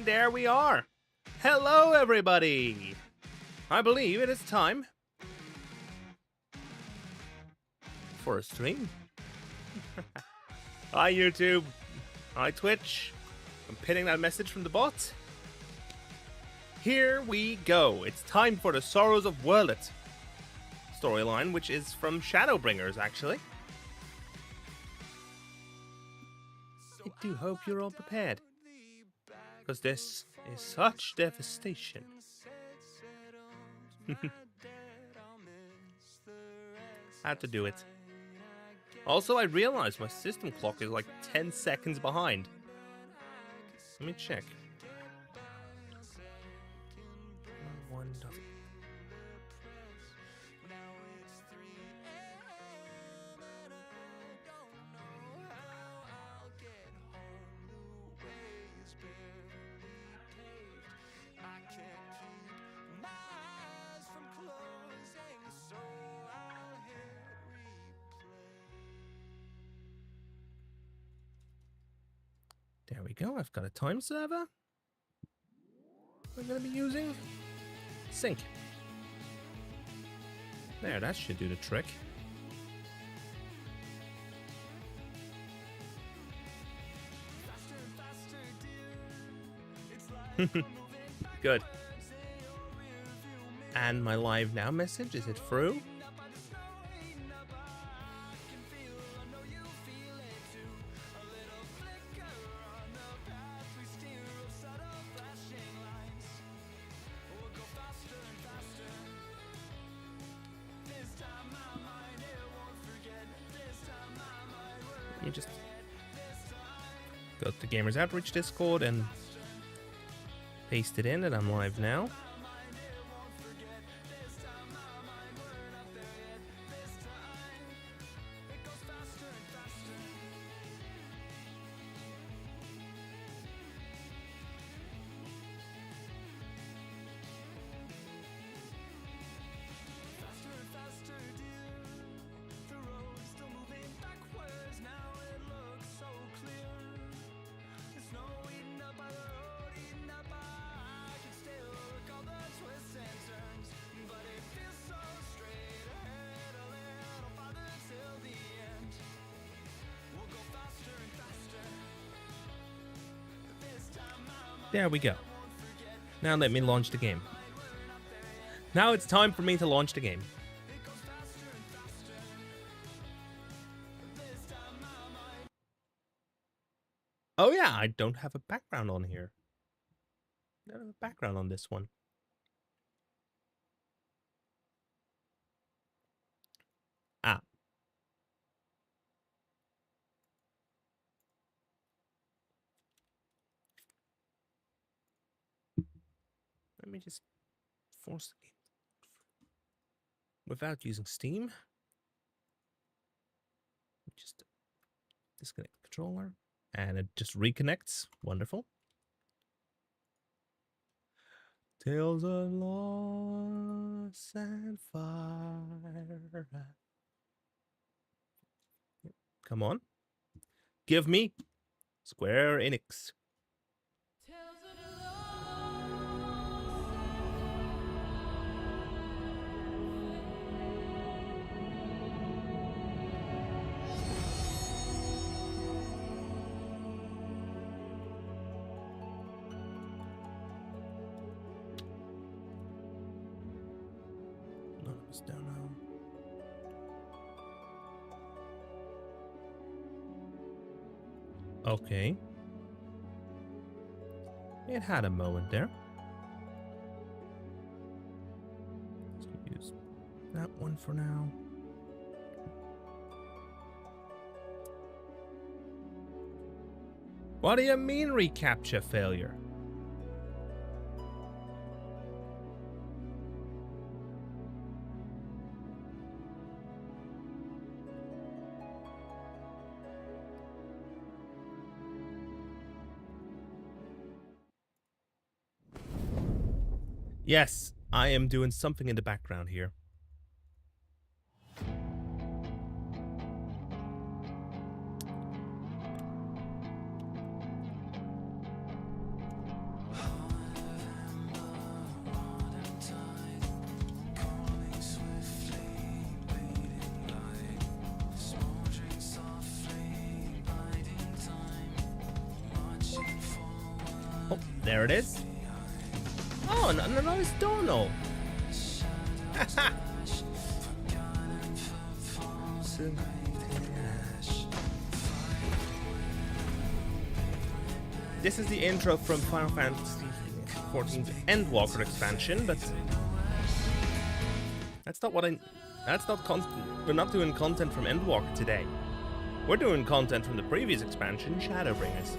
there we are. Hello, everybody. I believe it is time for a stream. Hi, YouTube. Hi, Twitch. I'm pinning that message from the bot. Here we go. It's time for the Sorrows of Werlyt storyline, which is from Shadowbringers, actually. I do hope you're all prepared, because this is such devastation. Had to do it. Also, I realized my system clock is like 10 seconds behind. Let me check. One doesn't. There we go, I've got a time server we're going to be using. Sync. There, that should do the trick. Good. And my live now message, is it through? You just go to Gamers Outreach Discord and paste it in, and I'm live now. There we go. Now let me launch the game. Now it's time for me to launch the game. Oh yeah, I don't have a background on here. I don't have a background on this one. Ah. Let me just force the game without using Steam. Just disconnect the controller, and it just reconnects. Wonderful. Tales of loss and fire. Come on. Give me Square Enix. Down now. Okay. It had a moment there. Let's use that one for now. What do you mean reCAPTCHA failure? Yes, I am doing something in the background here. Oh, there it is. Oh, no, it's Dono. This is the intro from Final Fantasy XIV's Endwalker expansion, but that's not what I. That's not we're not doing content from Endwalker today. We're doing content from the previous expansion, Shadowbringers.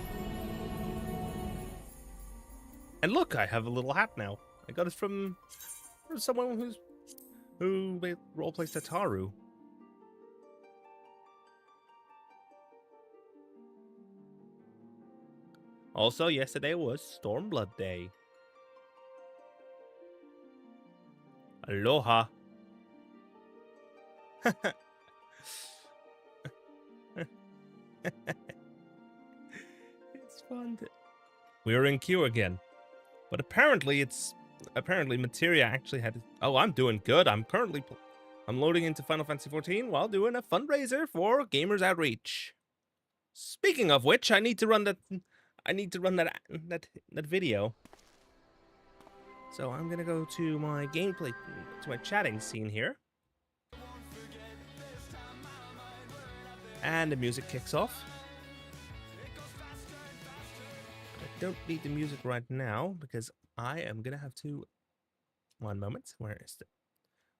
And look, I have a little hat now. I got it from someone who roleplays Tataru. Also, yesterday was Stormblood Day. Aloha. It's fun. We're in queue again. But apparently Materia actually had... Oh, I'm doing good. I'm loading into Final Fantasy XIV while doing a fundraiser for Gamers Outreach. Speaking of which, I need to run that video. So I'm gonna go to my gameplay, to my chatting scene here. And the music kicks off. I don't need the music right now because I am gonna have to... One moment, where is it?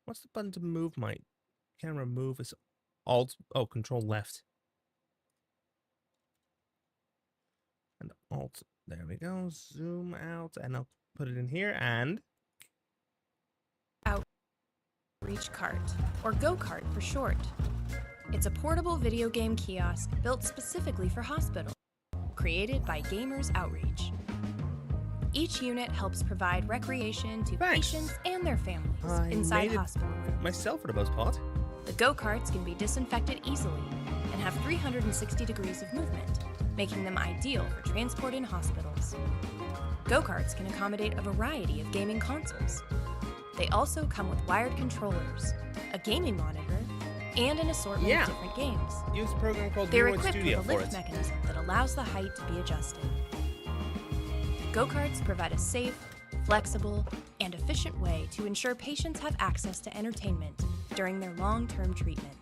What's the button to move my camera? Move is Alt, Control left. And Alt, there we go, zoom out, and I'll put it in here, and... Outreach Cart, or Go-Kart for short. It's a portable video game kiosk built specifically for hospitals, created by Gamers Outreach. Each unit helps provide recreation to patients and their families inside hospital rooms. Myself for the most part. The go-karts can be disinfected easily and have 360 degrees of movement, making them ideal for transport in hospitals. Go-karts can accommodate a variety of gaming consoles. They also come with wired controllers, a gaming monitor, and an assortment of different games. Use a program called They're equipped with a lift mechanism that allows the height to be adjusted. Go-karts provide a safe, flexible, and efficient way to ensure patients have access to entertainment during their long-term treatment.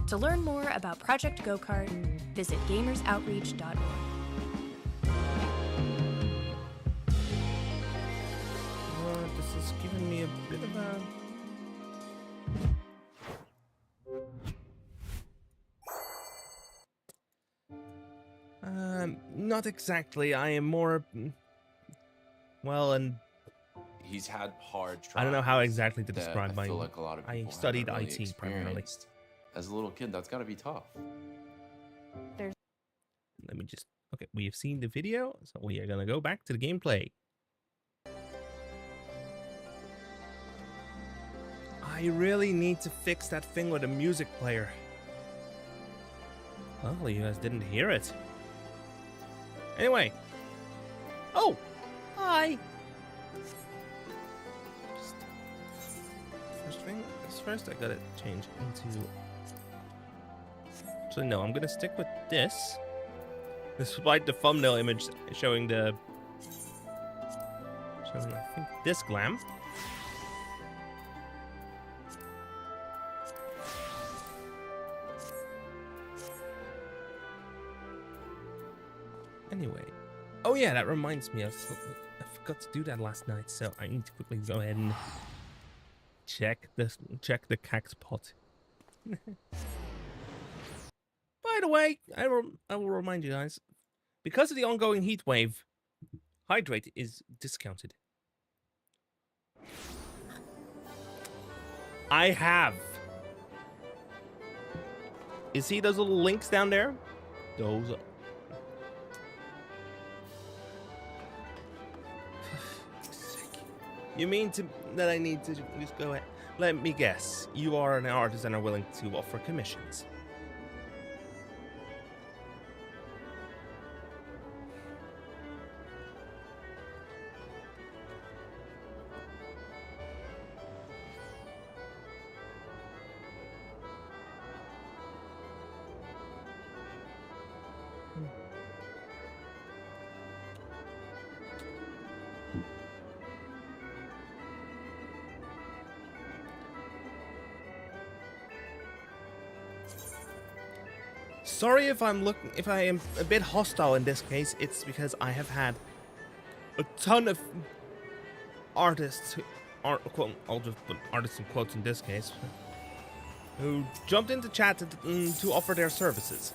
To learn more about Project Go-Kart, visit gamersoutreach.org. This is giving me a bit of a... not exactly. I am more... Well, and... He's had hard trials. I don't know how exactly to describe my... Like a lot of I people studied really IT primarily. As a little kid, that's got to be tough. Let me just... Okay, we have seen the video, so we are going to go back to the gameplay. I really need to fix that thing with the music player. Hopefully you guys didn't hear it. Anyway. Oh! Hi! First I gotta change into... Actually, no, I'm gonna stick with this. Despite the thumbnail image showing I think, this glam. Anyway. Oh yeah, that reminds me. I forgot to do that last night, so I need to quickly go ahead and check the cactus pot. By the way, I will remind you guys, because of the ongoing heat wave, hydrate is discounted. I have. You see those little links down there? Those. You mean that I need to just go ahead? Let me guess. You are an artist and are willing to offer commissions. Sorry if I am a bit hostile in this case. It's because I have had a ton of artists, I'll just put artists in quotes in this case, who jumped into chat to offer their services.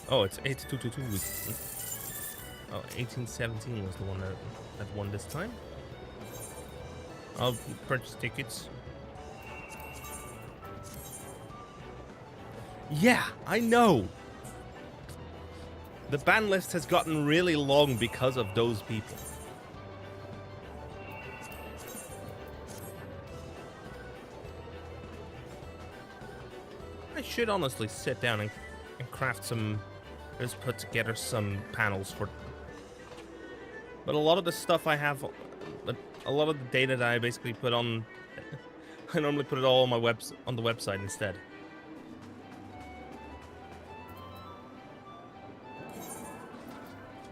Oh, it's 8222. Oh, 1817 was the one that won this time. I'll purchase tickets. Yeah, I know. The ban list has gotten really long because of those people. I should honestly sit down and craft some, just put together some panels for. But a lot of the stuff I have, a lot of the data that I basically put on, I normally put it all on my on the website instead.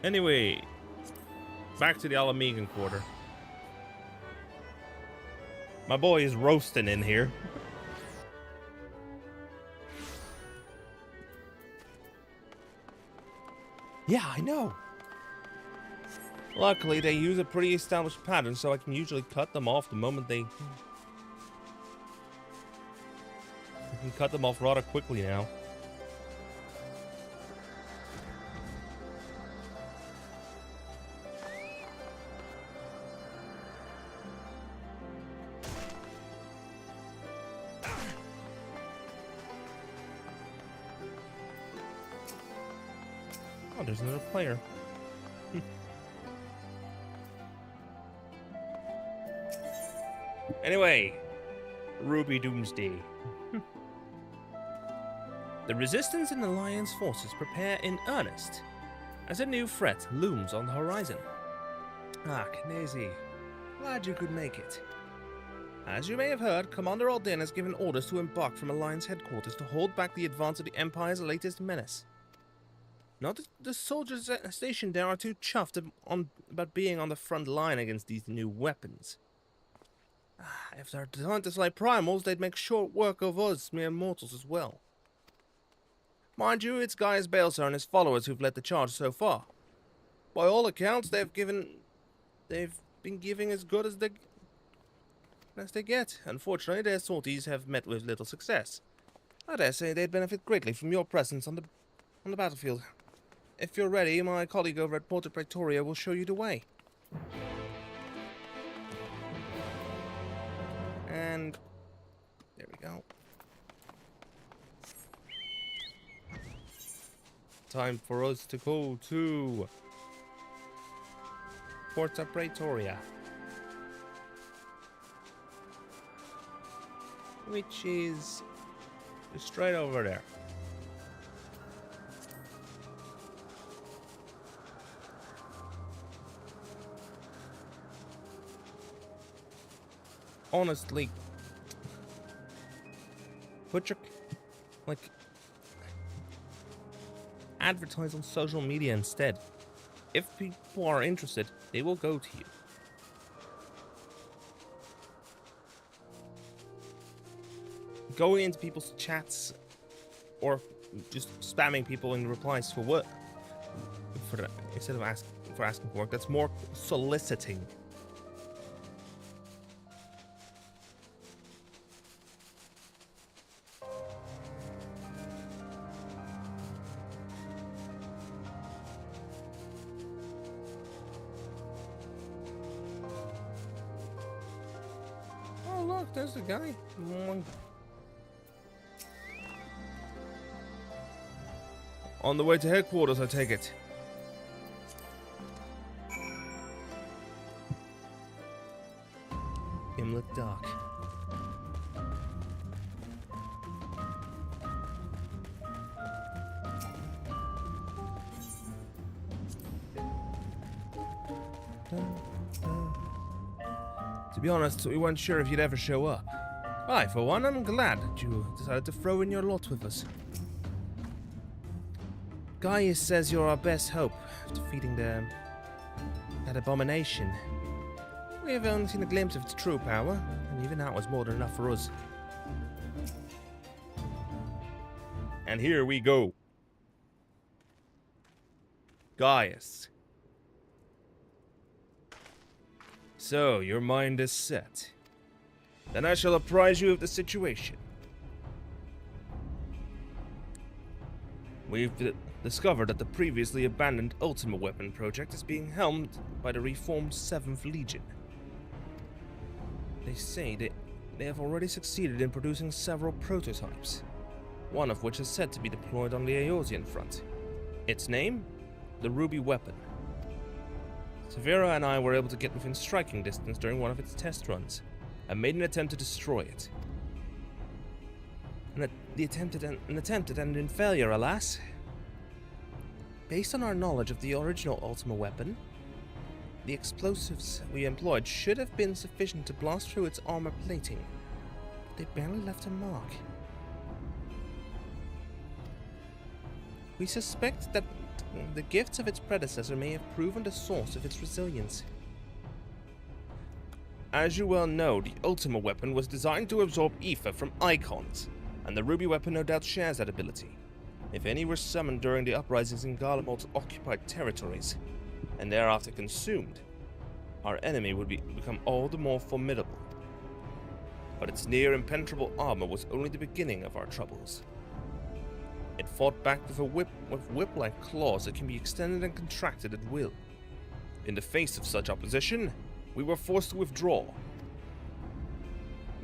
Anyway, back to the Alamegan Quarter. My boy is roasting in here. Yeah, I know. Luckily, they use a pretty established pattern, so I can usually cut them off the moment they... I can cut them off rather quickly now. Oh, there's another player. Anyway, Ruby Doomsday. The Resistance and Alliance forces prepare in earnest as a new threat looms on the horizon. Ah, Knezi, glad you could make it. As you may have heard, Commander Alden has given orders to embark from Alliance headquarters to hold back the advance of the Empire's latest menace. Not that the soldiers stationed there are too chuffed about being on the front line against these new weapons. If they're designed to slay primals, they'd make short work of us mere mortals as well. Mind you, it's Gaius Balesar and his followers who've led the charge so far. By all accounts, they've been giving as good as they get. Unfortunately, their sorties have met with little success. I dare say they'd benefit greatly from your presence on the battlefield. If you're ready, my colleague over at Porta Praetoria will show you the way. And there we go. Time for us to go to Porta Praetoria, which is straight over there. Honestly, put your, advertise on social media instead. If people are interested, they will go to you. Going into people's chats or just spamming people in replies for work, instead of asking for work, that's more soliciting. There's the guy. On the way to headquarters, I take it. Imlet Dark. To be honest, we weren't sure if you'd ever show up. I, for one, am glad that you decided to throw in your lot with us. Gaius says you're our best hope of defeating that abomination. We have only seen a glimpse of its true power, and even that was more than enough for us. And here we go. Gaius. So, your mind is set. Then I shall apprise you of the situation. We've discovered that the previously abandoned Ultima Weapon project is being helmed by the reformed 7th Legion. They say they have already succeeded in producing several prototypes, one of which is said to be deployed on the Eosian front. Its name? The Ruby Weapon. Severa and I were able to get within striking distance during one of its test runs, and made an attempt to destroy it. An attempt that ended in failure, alas. Based on our knowledge of the original Ultima Weapon, the explosives we employed should have been sufficient to blast through its armor plating, but they barely left a mark. We suspect that the gifts of its predecessor may have proven the source of its resilience. As you well know, the Ultima Weapon was designed to absorb ether from icons, and the Ruby Weapon no doubt shares that ability. If any were summoned during the uprisings in Garlemald's occupied territories, and thereafter consumed, our enemy would become all the more formidable. But its near impenetrable armor was only the beginning of our troubles. It fought back with whip-like claws that can be extended and contracted at will. In the face of such opposition, we were forced to withdraw.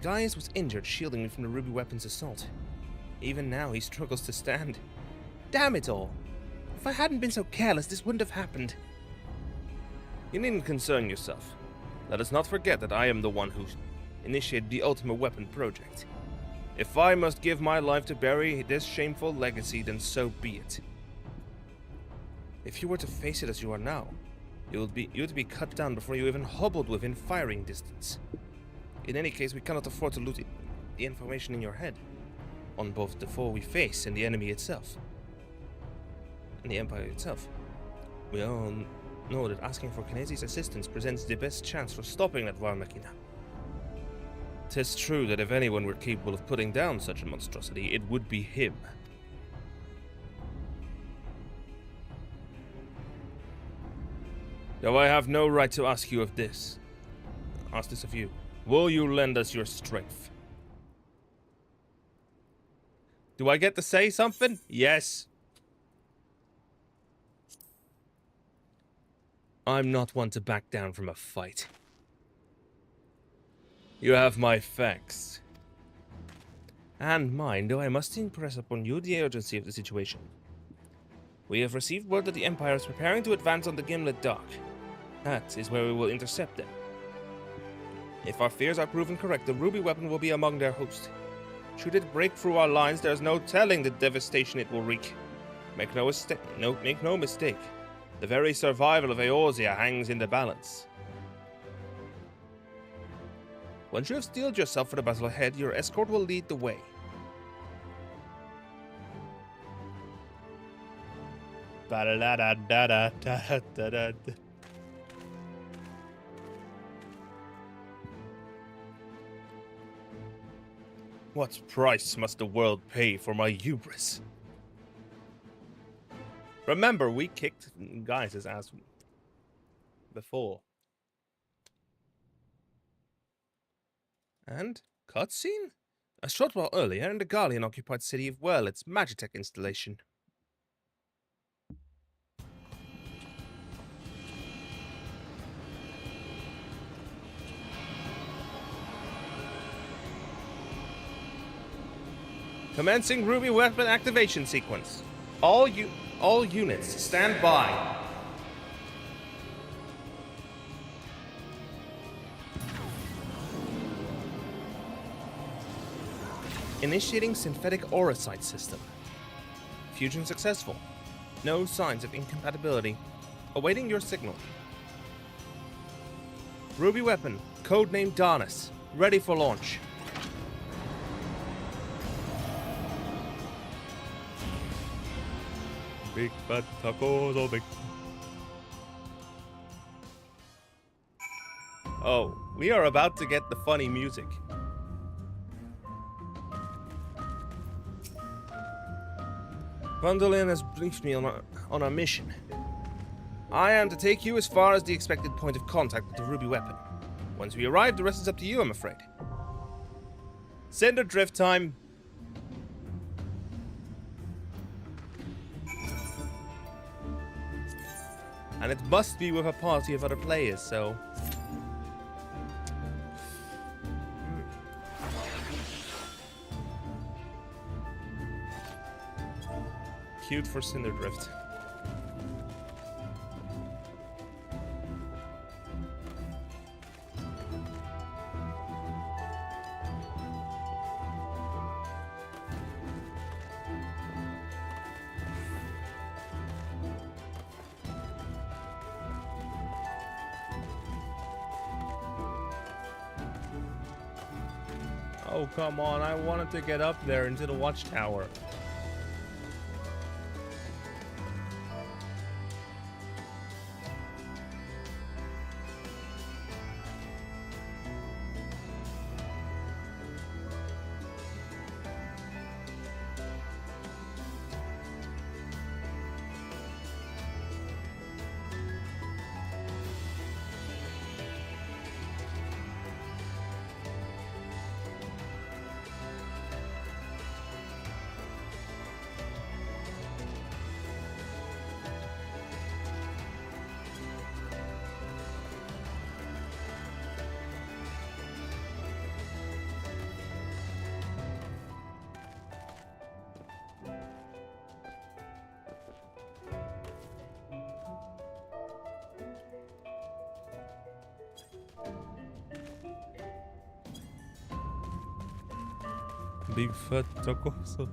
Gaius was injured shielding me from the Ruby Weapon's assault. Even now, he struggles to stand. Damn it all! If I hadn't been so careless, this wouldn't have happened. You needn't concern yourself. Let us not forget that I am the one who initiated the Ultima Weapon project. If I must give my life to bury this shameful legacy, then so be it. If you were to face it as you are now, you would be cut down before you even hobbled within firing distance. In any case, we cannot afford to lose the information in your head, on both the foe we face and the enemy itself, and the Empire itself. We all know that asking for Kinesi's assistance presents the best chance for stopping that War Machina. 'Tis true that if anyone were capable of putting down such a monstrosity, it would be him. Though I have no right to ask this of you. Will you lend us your strength? Do I get to say something? Yes. I'm not one to back down from a fight. You have my thanks. And mine, though I must impress upon you the urgency of the situation. We have received word that the Empire is preparing to advance on the Gimlet Dock. That is where we will intercept them. If our fears are proven correct, the Ruby Weapon will be among their host. Should it break through our lines, there is no telling the devastation it will wreak. Make no mistake. The very survival of Eorzea hangs in the balance. Once you have steeled yourself for the battle ahead, your escort will lead the way. What price must the world pay for my hubris? Remember, we kicked Gaius' ass before. And cutscene? A short while earlier in the Gallian-occupied city of Werlyt's Magitech installation. Commencing Ruby Weapon activation sequence. All units, stand by. Initiating synthetic aura sight system. Fusion successful. No signs of incompatibility. Awaiting your signal. Ruby Weapon, codename Darnus, ready for launch. Big fat tacos or big... Oh, we are about to get the funny music. Vandalion has briefed me on our mission. I am to take you as far as the expected point of contact with the ruby weapon. Once we arrive, the rest is up to you, I'm afraid. Cinder drift time. And it must be with a party of other players, so... Cute for Cinder Drift. Oh, come on, I wanted to get up there into the watchtower. Big fat tacos.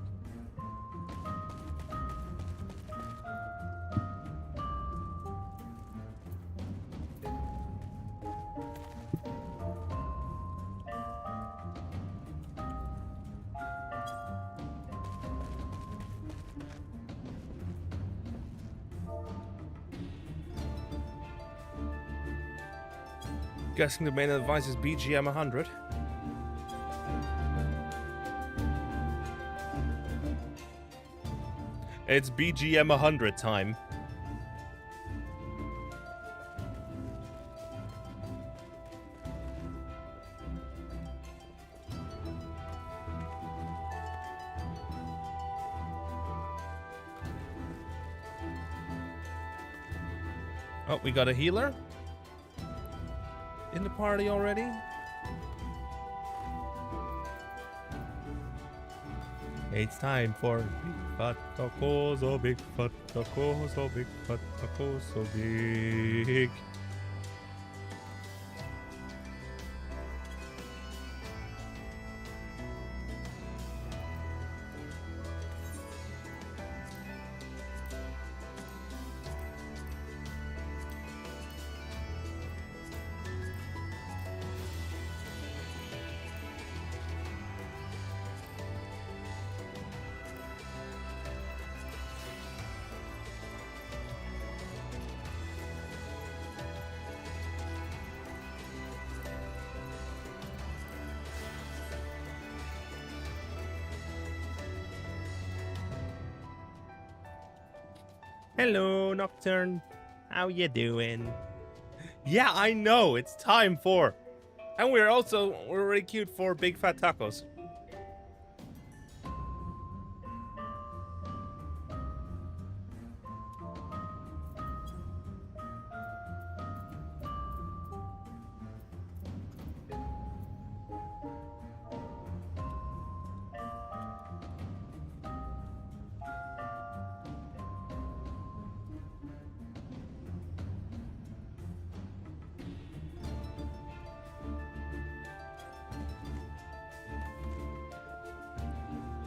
Guessing the main advice is BGM 100. It's BGM 100 time. Oh, we got a healer in the party already. It's time for big fat tacos, oh big fat tacos, oh big fat tacos, so big. Hello, Nocturne. How you doing? Yeah, I know. It's time for... And we're really cute for big fat tacos.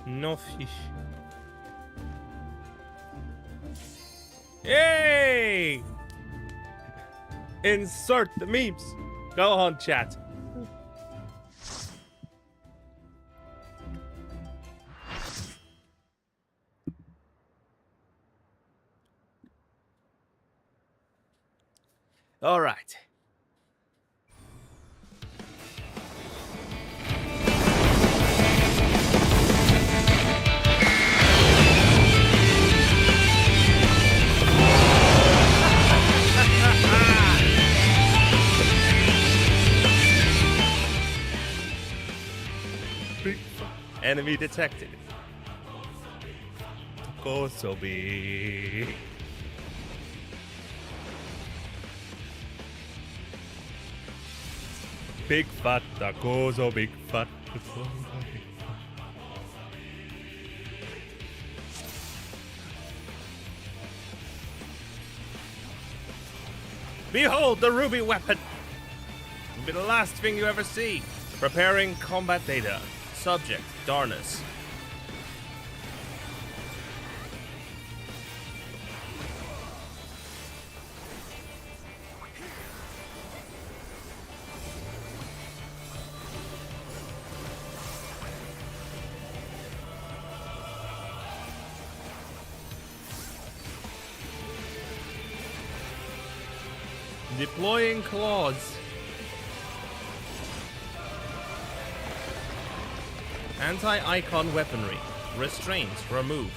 No fish. Yay! Insert the memes. Go on, chat. All right. Enemy detected. Go so big. Big fat tacos, oh big fat tacos. Behold the ruby weapon! It'll be the last thing you ever see. Preparing combat data. Subject, Darnus. Deploying claws. Anti-icon weaponry. Restraints removed.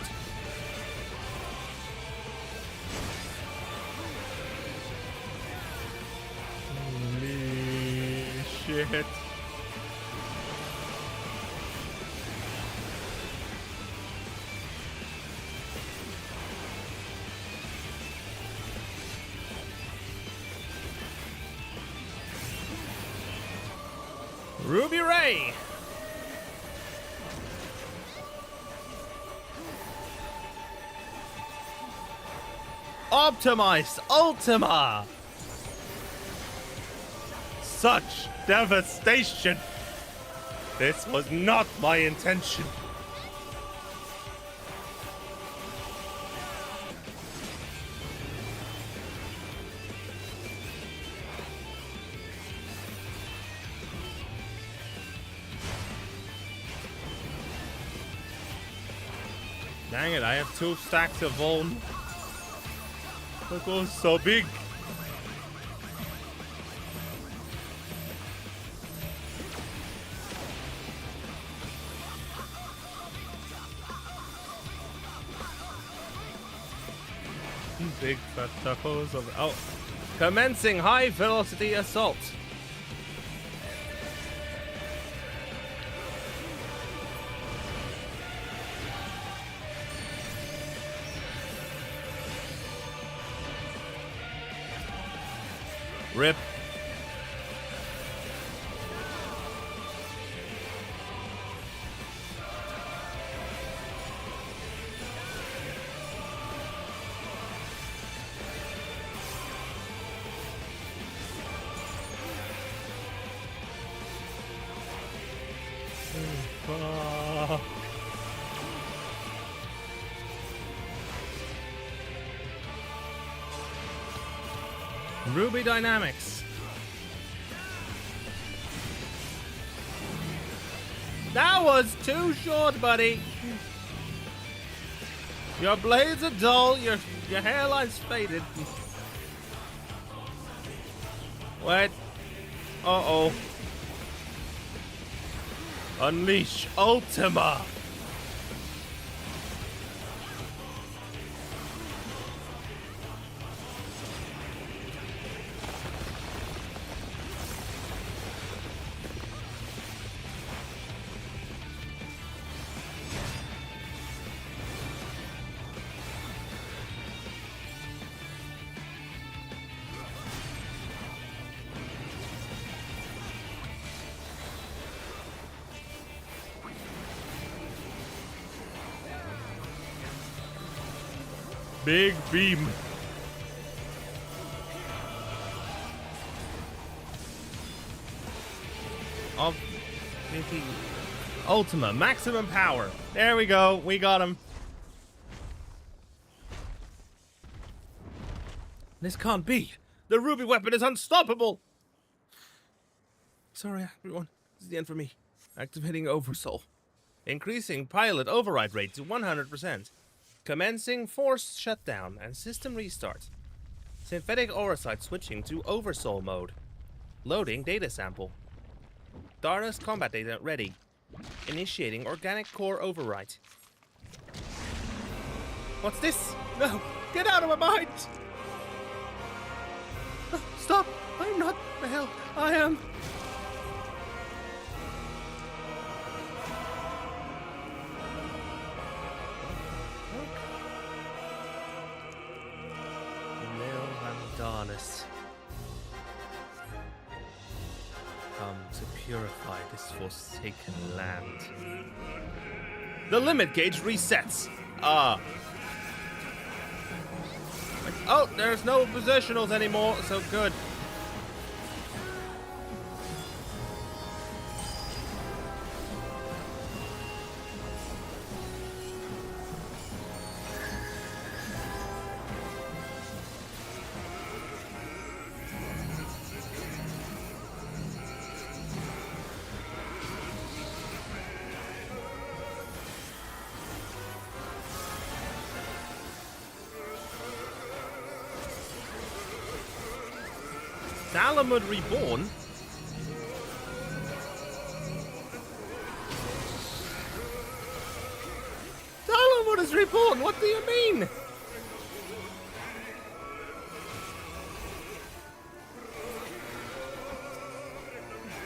Holy shit. Ruby Ray! Optimize Ultima! Such devastation! This was not my intention. Dang it, I have 2 stacks of Vuln. That goes so big. Big fat tacos of... Oh. Commencing high velocity assault. Rip. Ruby Dynamics. That was too short, buddy. Your blades are dull, your hairline's faded. Wait. Uh-oh. Unleash Ultima. Big beam. Of Ultima, maximum power. There we go. We got him. This can't be. The ruby weapon is unstoppable. Sorry, everyone. This is the end for me. Activating Oversoul. Increasing pilot override rate to 100%. Commencing forced shutdown and system restart. Synthetic Auracite switching to Oversoul mode. Loading data sample. Darnus combat data ready. Initiating organic core override. What's this? No! Get out of my mind! Stop! I'm not the hell. I am. Darnus. Come to purify this forsaken land. The limit gauge resets. Oh, there's no positionals anymore, so good. Salamud Reborn? Salamud is reborn, what do you mean?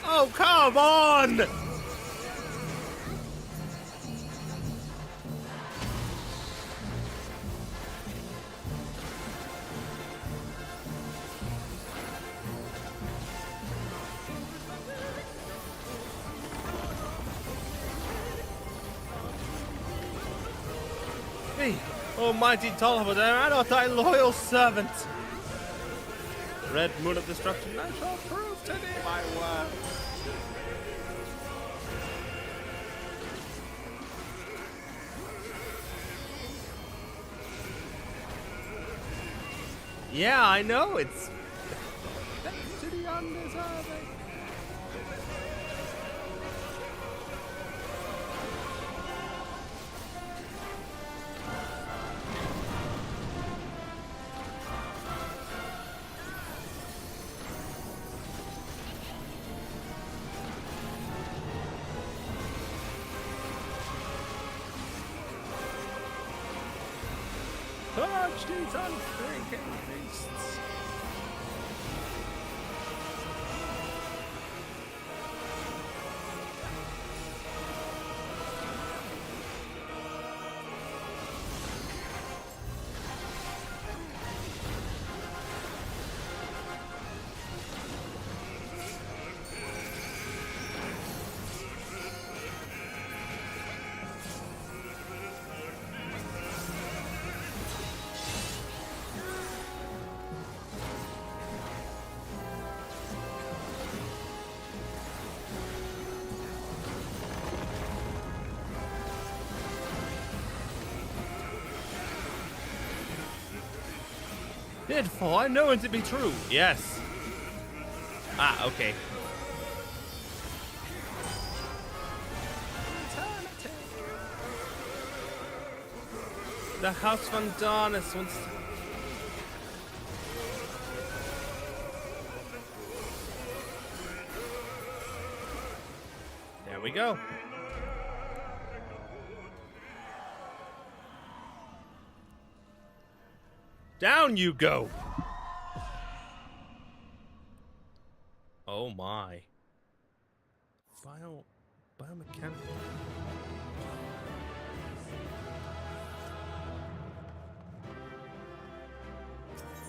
Oh, come on! Almighty Tolliver, am I not thy loyal servant? Red moon of destruction, I shall prove to thee my word. Yeah, I know, it's thanks to the undeserving. Purge these unthinking beasts. Deadfall, I know it to be true. Yes. Ah, okay. The House Van Darnus wants to... There we go. Down you go! Oh my. Biomechanical.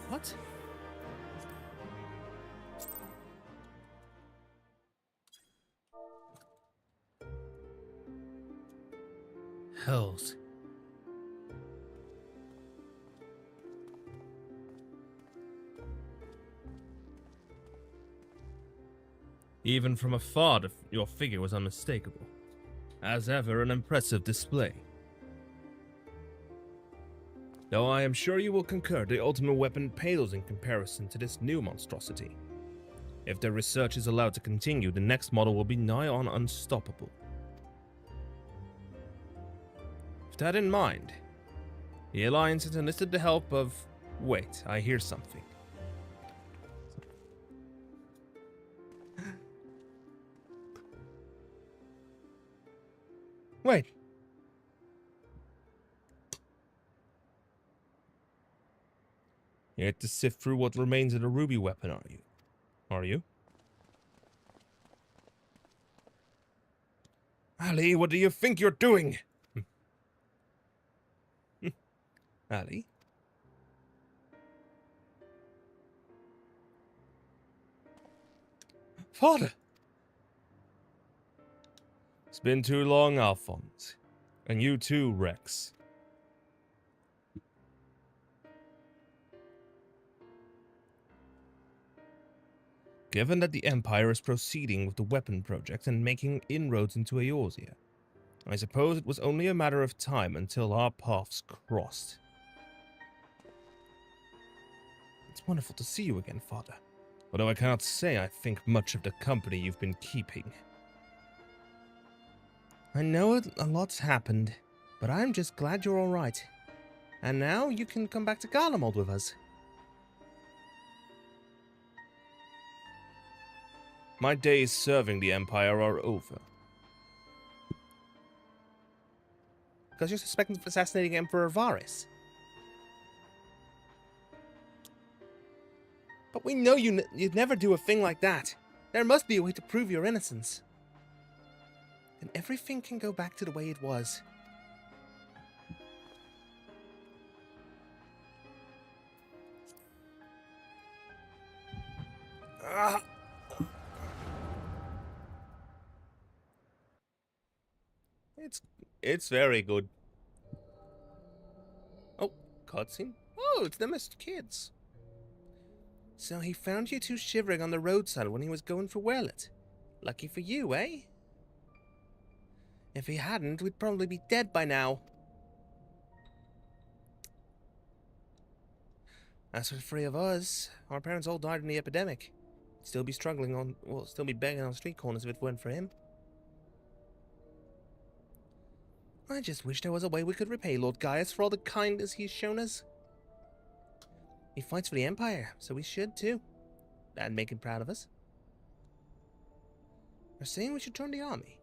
What? Hells. Even from afar, your figure was unmistakable. As ever, an impressive display. Though I am sure you will concur, the Ultima Weapon pales in comparison to this new monstrosity. If their research is allowed to continue, the next model will be nigh on unstoppable. With that in mind, the Alliance has enlisted the help of... Wait, I hear something. Wait. You had to sift through what remains of the ruby weapon, are you? Are you? Ali, what do you think you're doing? Ali? Father! It's been too long, Alphonse. And you too, Rex. Given that the Empire is proceeding with the weapon project and making inroads into Eorzea, I suppose it was only a matter of time until our paths crossed. It's wonderful to see you again, Father. Although I cannot say I think much of the company you've been keeping. I know a lot's happened, but I'm just glad you're alright. And now you can come back to Garlemald with us. My days serving the Empire are over. Because you're suspected of assassinating Emperor Varys. But we know you'd never do a thing like that. There must be a way to prove your innocence. Then everything can go back to the way it was. It's very good. Oh, cutscene. Oh, it's the missed kids. So he found you two shivering on the roadside when he was going for Werlyt. Lucky for you, eh? If he hadn't, we'd probably be dead by now. As for the three of us, our parents all died in the epidemic. Still be struggling on, well, still be begging on street corners if it weren't for him. I just wish there was a way we could repay Lord Gaius for all the kindness he's shown us. He fights for the Empire, so we should too. That'd make him proud of us. They're saying we should join the army.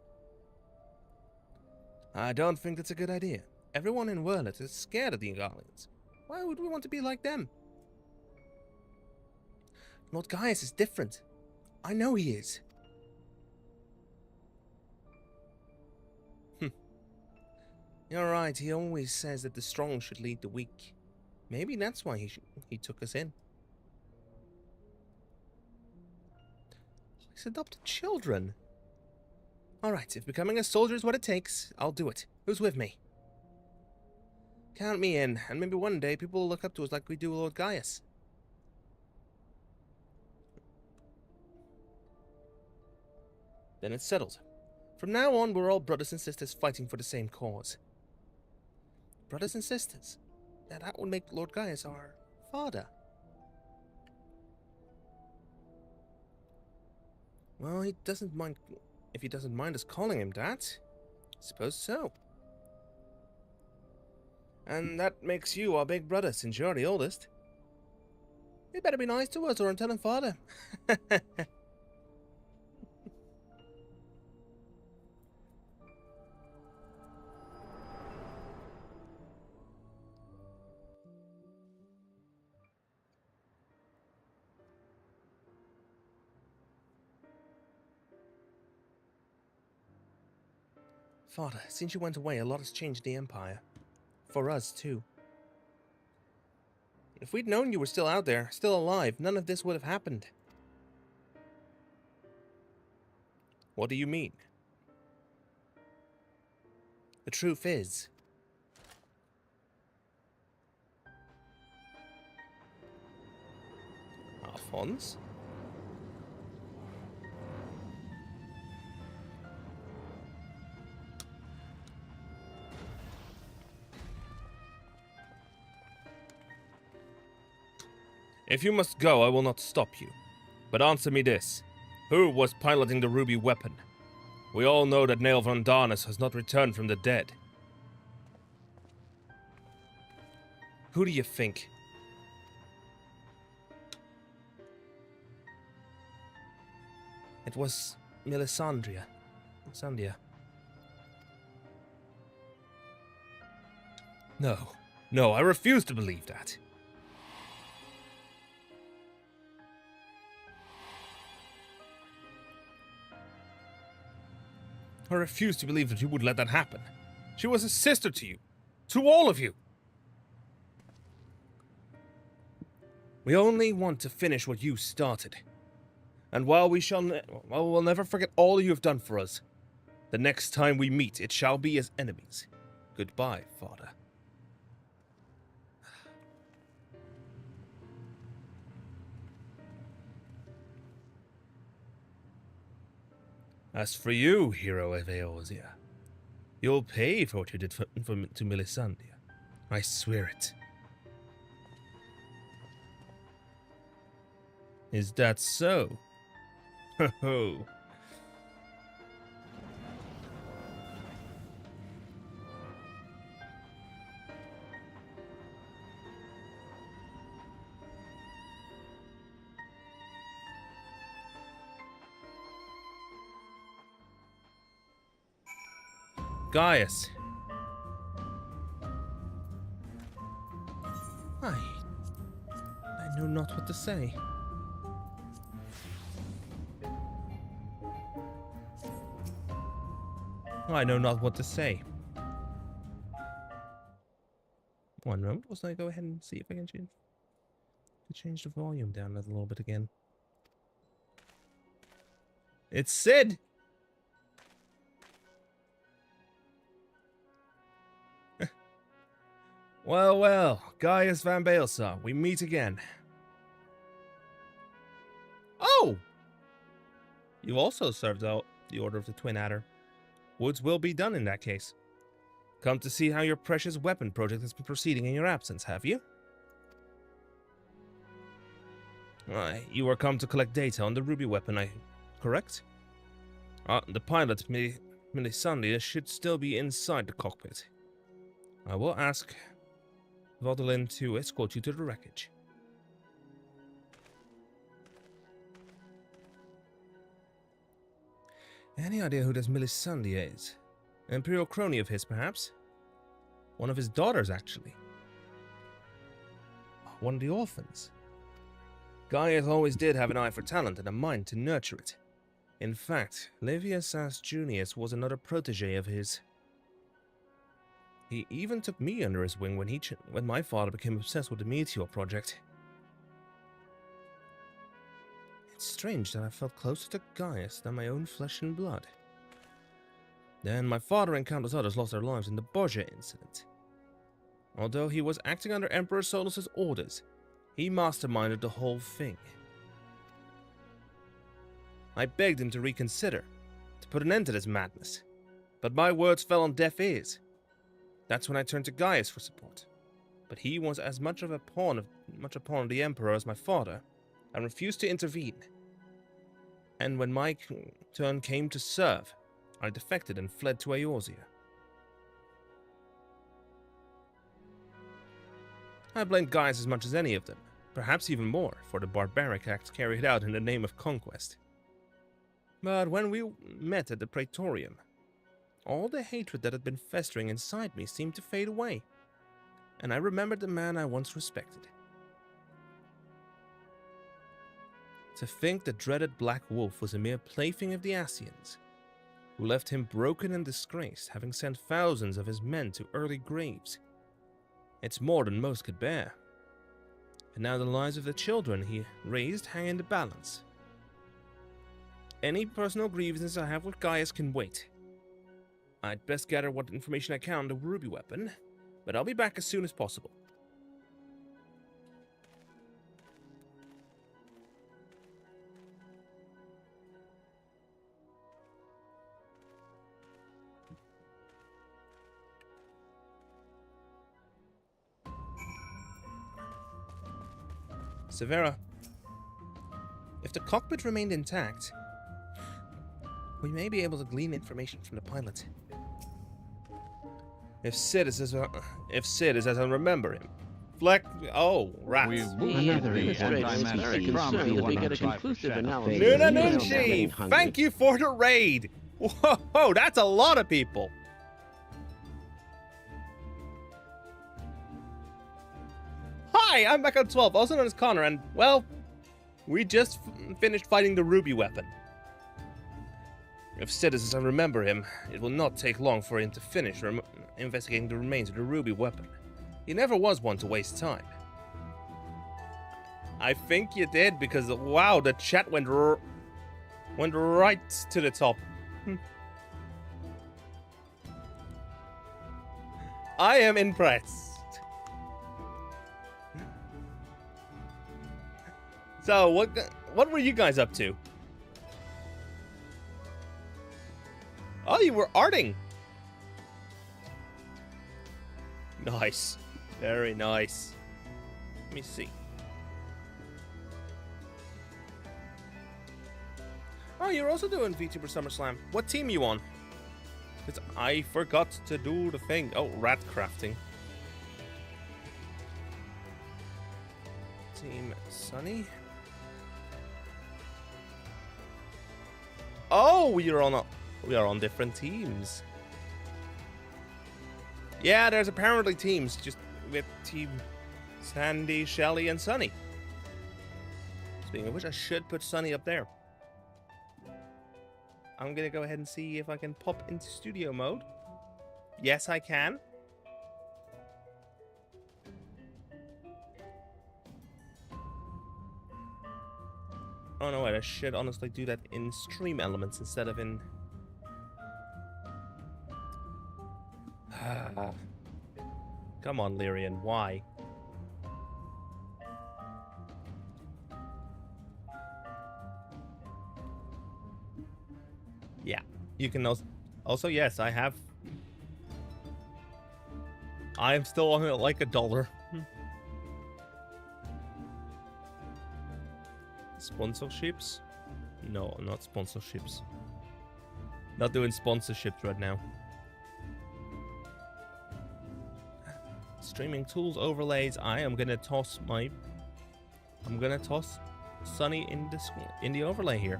I don't think that's a good idea. Everyone in Werlyt is scared of the Ingalians. Why would we want to be like them? Lord Gaius is different. I know he is. You're right, he always says that the strong should lead the weak. Maybe that's why he took us in. He's adopted children. Alright, if becoming a soldier is what it takes, I'll do it. Who's with me? Count me in, and maybe one day people will look up to us like we do Lord Gaius. Then it's settled. From now on, we're all brothers and sisters fighting for the same cause. Brothers and sisters? Now that would make Lord Gaius our father. Well, he doesn't mind. If he doesn't mind us calling him that, I suppose so. And that makes you our big brother, since you're the oldest. You better be nice to us, or I'm telling father. Father, since you went away, a lot has changed in the Empire. For us, too. If we'd known you were still out there, still alive, none of this would have happened. What do you mean? The truth is... Alphonse? If you must go, I will not stop you. But answer me this. Who was piloting the ruby weapon? We all know that Nail von Darnus has not returned from the dead. Who do you think? It was Melisandre. No, I refuse to believe that. I refuse to believe that you would let that happen. She was a sister to you. To all of you. We only want to finish what you started. And while we'll never forget all you have done for us, the next time we meet, it shall be as enemies. Goodbye, father. As for you, hero of Eorzea, you'll pay for what you did to Melisandre. I swear it. Is that so? Ho ho. Gaius. I know not what to say. I know not what to say. One moment, wasn't I go ahead and see if I can change the volume down a little bit again. It's Sid! Well, well, Gaius van Baelsar, we meet again. Oh! You also served out the Order of the Twin Adder. Woods will be done in that case. Come to see how your precious weapon project has been proceeding in your absence, have you? You are come to collect data on the ruby weapon, correct? The pilot, Melisandre, should still be inside the cockpit. I will ask Vaudelin to escort you to the wreckage. Any idea who this Melisandre is? An imperial crony of his, perhaps? One of his daughters, actually. One of the orphans. Gaius always did have an eye for talent and a mind to nurture it. In fact, Livius As Junius was another protege of his. He even took me under his wing when my father became obsessed with the Meteor project. It's strange that I felt closer to Gaius than my own flesh and blood. Then my father and countless others lost their lives in the Borgia incident. Although he was acting under Emperor Solus's orders, he masterminded the whole thing. I begged him to reconsider, to put an end to this madness, but my words fell on deaf ears. That's when I turned to Gaius for support. But he was as much a pawn of the Emperor as my father, and refused to intervene. And when my turn came to serve, I defected and fled to Eorzea. I blamed Gaius as much as any of them, perhaps even more, for the barbaric acts carried out in the name of conquest. But when we met at the Praetorium, all the hatred that had been festering inside me seemed to fade away, and I remembered the man I once respected. To think the dreaded Black Wolf was a mere plaything of the Ascians, who left him broken and disgraced, having sent thousands of his men to early graves. It's more than most could bear. And now the lives of the children he raised hang in the balance. Any personal grievances I have with Gaius can wait. I'd best gather what information I can on the ruby weapon, but I'll be back as soon as possible. Severa, if the cockpit remained intact, we may be able to glean information from the pilot. If Sid is as I remember him, rats. Noon, Chief! Thank you for the raid! Whoa, that's a lot of people! Hi, I'm back on 12, also known as Connor, and, well, we just finished fighting the ruby weapon. If Sid is as I remember him, it will not take long for him to finish investigating the remains of the ruby weapon. He never was one to waste time. I think you did, because, wow, the chat went Went right to the top. I am impressed. So, what were you guys up to? Oh, you were arting. Nice. Very nice. Let me see. Oh, you're also doing VTuber SummerSlam. What team you on? Because I forgot to do the thing. Oh, rat crafting. Team Sunny. Oh, we are on different teams. Yeah, there's apparently teams just with Team Sandy, Shelly, and Sunny. Speaking of which, I should put Sunny up there. I'm gonna go ahead and see if I can pop into studio mode. Yes, I can. Oh no, wait, I should honestly do that in stream elements instead of in... Come on, Lyrian, why? Yeah, you can also yes, I have... I am still on it like $1. Sponsorships? No, not sponsorships. Not doing sponsorships right now. Streaming tools, overlays. I'm gonna toss Sunny in the overlay here.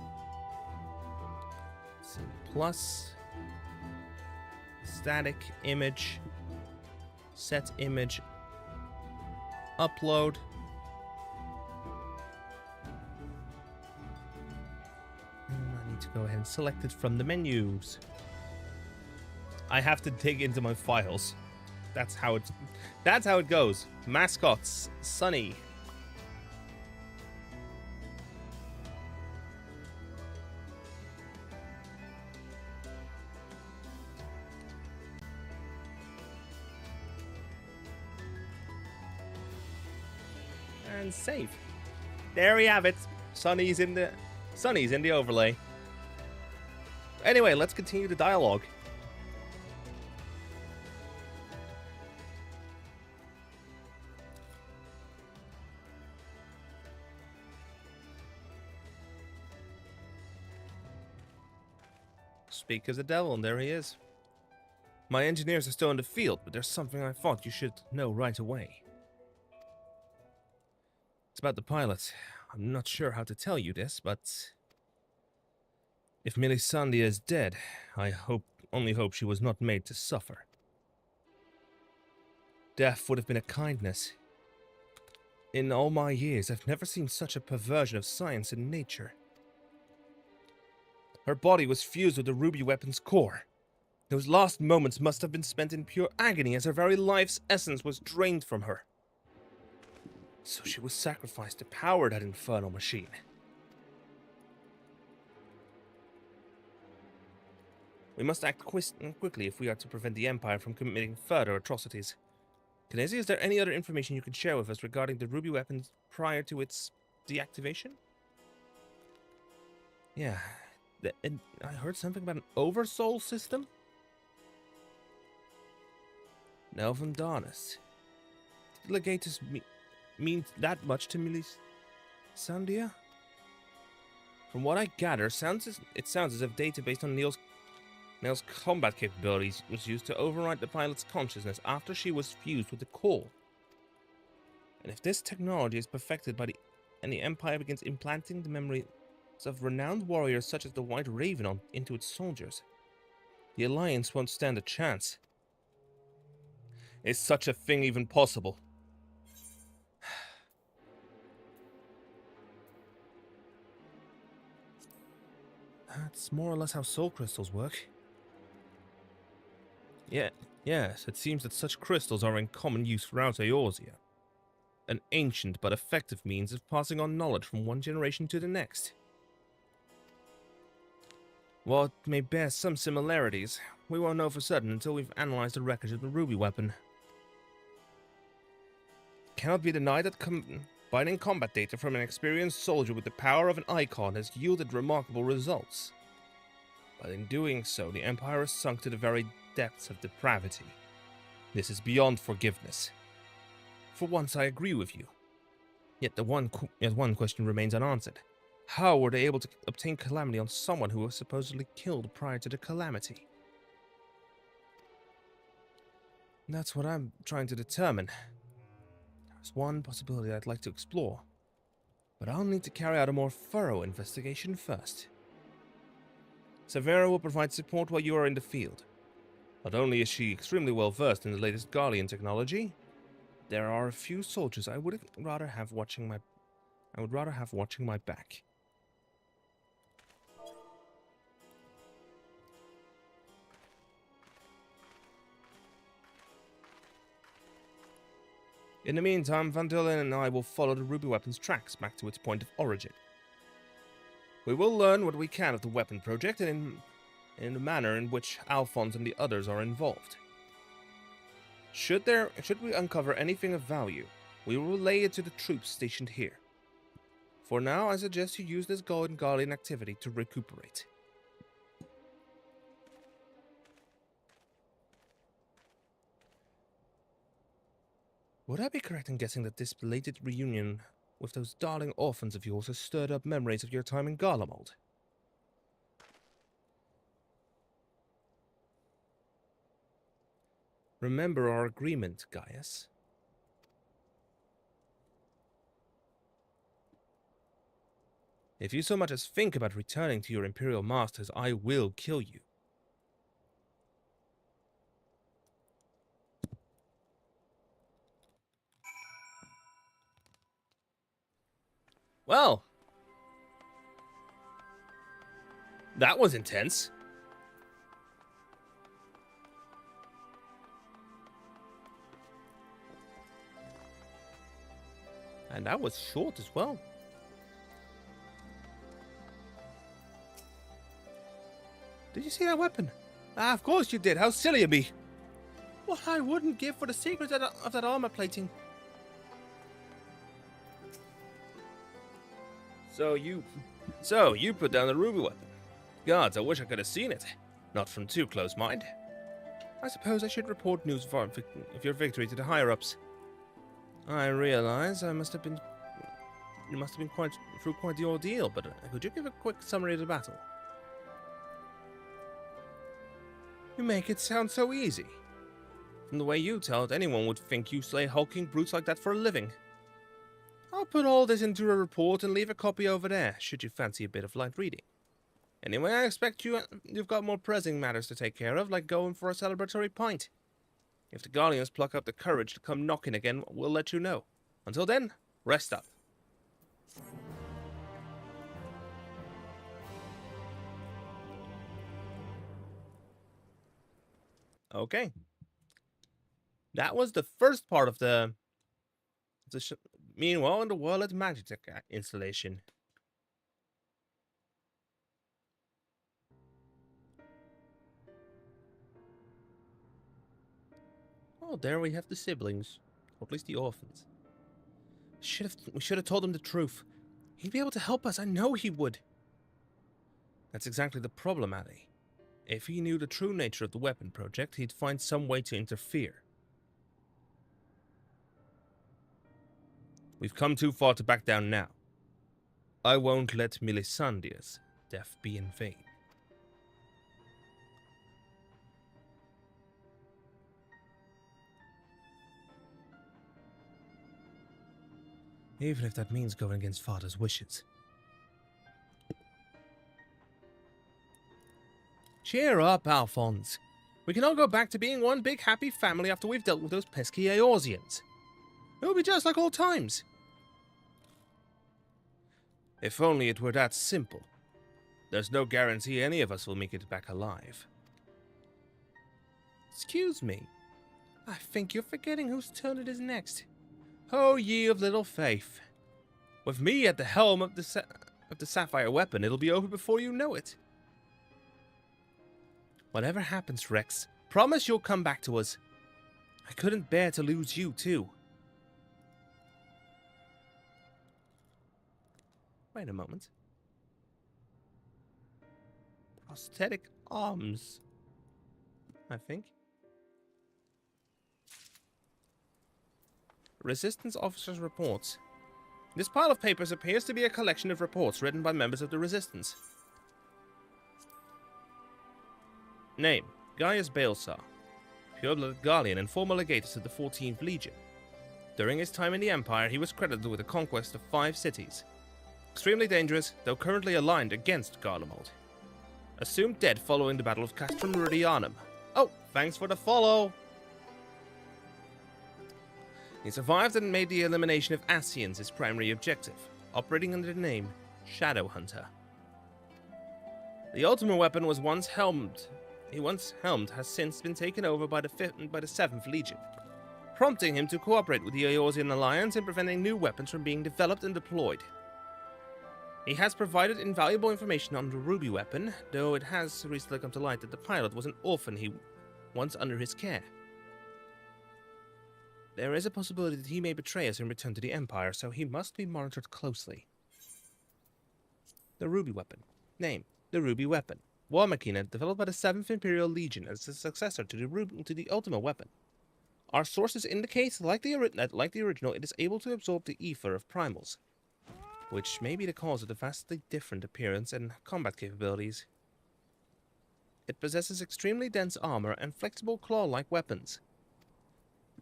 So plus static image, set image, upload. I need to go ahead and select it from the menus. I have to dig into my files. That's how it goes. Mascots, Sunny. And save. There we have it. Sunny's in the overlay. Anyway, let's continue the dialogue. Speak as the devil, and there he is. My engineers are still in the field, but there's something I thought you should know right away. It's about the pilot. I'm not sure how to tell you this, but if Melisandre is dead, I only hope she was not made to suffer. Death would have been a kindness. In all my years, I've never seen such a perversion of science and nature. Her body was fused with the ruby weapon's core. Those last moments must have been spent in pure agony as her very life's essence was drained from her. So she was sacrificed to power that infernal machine. We must act quickly if we are to prevent the Empire from committing further atrocities. Kinesi, is there any other information you can share with us regarding the ruby weapons prior to its deactivation? Yeah. And I heard something about an oversoul system? Nelvin Darnus. Did the Legatus mean that much to Melisandre? From what I gather, it sounds as if data based on Neil's combat capabilities was used to override the pilot's consciousness after she was fused with the core. And if this technology is perfected by the Empire begins implanting the memory of renowned warriors such as the White Raven into its soldiers, the Alliance won't stand a chance. Is such a thing even possible? That's more or less how soul crystals work. Yes, it seems that such crystals are in common use throughout Eorzea. An ancient but effective means of passing on knowledge from one generation to the next. While it may bear some similarities, we won't know for certain until we've analyzed the wreckage of the Ruby weapon. It cannot be denied that combining combat data from an experienced soldier with the power of an icon has yielded remarkable results. But in doing so, the Empire has sunk to the very depths of depravity. This is beyond forgiveness. For once, I agree with you. Yet one question remains unanswered. How were they able to obtain Calamity on someone who was supposedly killed prior to the Calamity? And that's what I'm trying to determine. There's one possibility I'd like to explore, but I'll need to carry out a more thorough investigation first. Severa will provide support while you are in the field. Not only is she extremely well versed in the latest Garlean technology, there are a few soldiers I would rather have watching my back. In the meantime, Van Dillen and I will follow the Ruby Weapon's tracks back to its point of origin. We will learn what we can of the weapon project and in the manner in which Alphonse and the others are involved. Should we uncover anything of value, we will relay it to the troops stationed here. For now, I suggest you use this Garlean activity to recuperate. Would I be correct in guessing that this belated reunion with those darling orphans of yours has stirred up memories of your time in Garlemald? Remember our agreement, Gaius. If you so much as think about returning to your Imperial masters, I will kill you. Well, that was intense. And that was short as well. Did you see that weapon? Ah, of course you did. How silly of me. What I wouldn't give for the secrets of that armor plating. So you put down the Ruby weapon. Gods, I wish I could have seen it. Not from too close, mind. I suppose I should report news of your victory to the higher-ups. I realize you must have been through quite the ordeal, but could you give a quick summary of the battle? You make it sound so easy. From the way you tell it, anyone would think you slay hulking brutes like that for a living. I'll put all this into a report and leave a copy over there, should you fancy a bit of light reading. Anyway, I expect you've got more pressing matters to take care of, like going for a celebratory pint. If the Guardians pluck up the courage to come knocking again, we'll let you know. Until then, rest up. Okay. That was the first part of the meanwhile, in the Werlyt Magic installation. Oh, there we have the siblings. Or at least the orphans. We should have told him the truth. He'd be able to help us. I know he would. That's exactly the problem, Ali. If he knew the true nature of the weapon project, he'd find some way to interfere. We've come too far to back down now. I won't let Melisandre's death be in vain. Even if that means going against Father's wishes. Cheer up, Alphonse. We can all go back to being one big happy family after we've dealt with those pesky Eorzeans. It will be just like old times. If only it were that simple. There's no guarantee any of us will make it back alive. Excuse me. I think you're forgetting whose turn it is next. Oh, ye of little faith. With me at the helm of the Sapphire weapon, it'll be over before you know it. Whatever happens, Rex, promise you'll come back to us. I couldn't bear to lose you, too. Wait a moment. Prosthetic arms, I think. Resistance officer's reports. This pile of papers appears to be a collection of reports written by members of the Resistance. Name: Gaius Balesar, pure-blooded Garlean and former legatus to the 14th Legion. During his time in the Empire, he was credited with the conquest of 5 cities. Extremely dangerous, though currently aligned against Garlemald. Assumed dead following the Battle of Castrum Meridianum. Oh, thanks for the follow! He survived and made the elimination of Ascians his primary objective, operating under the name Shadowhunter. The Ultima Weapon was once helmed. Has since been taken over by the 7th Legion, prompting him to cooperate with the Eorzean Alliance in preventing new weapons from being developed and deployed. He has provided invaluable information on the Ruby Weapon, though it has recently come to light that the pilot was an orphan he once under his care. There is a possibility that he may betray us and return to the Empire, so he must be monitored closely. The Ruby Weapon. Name: the Ruby Weapon. War Machina developed by the 7th Imperial Legion as a successor to the Ultima Weapon. Our sources indicate, like the original, it is able to absorb the ether of primals, which may be the cause of the vastly different appearance and combat capabilities. It possesses extremely dense armor and flexible claw-like weapons.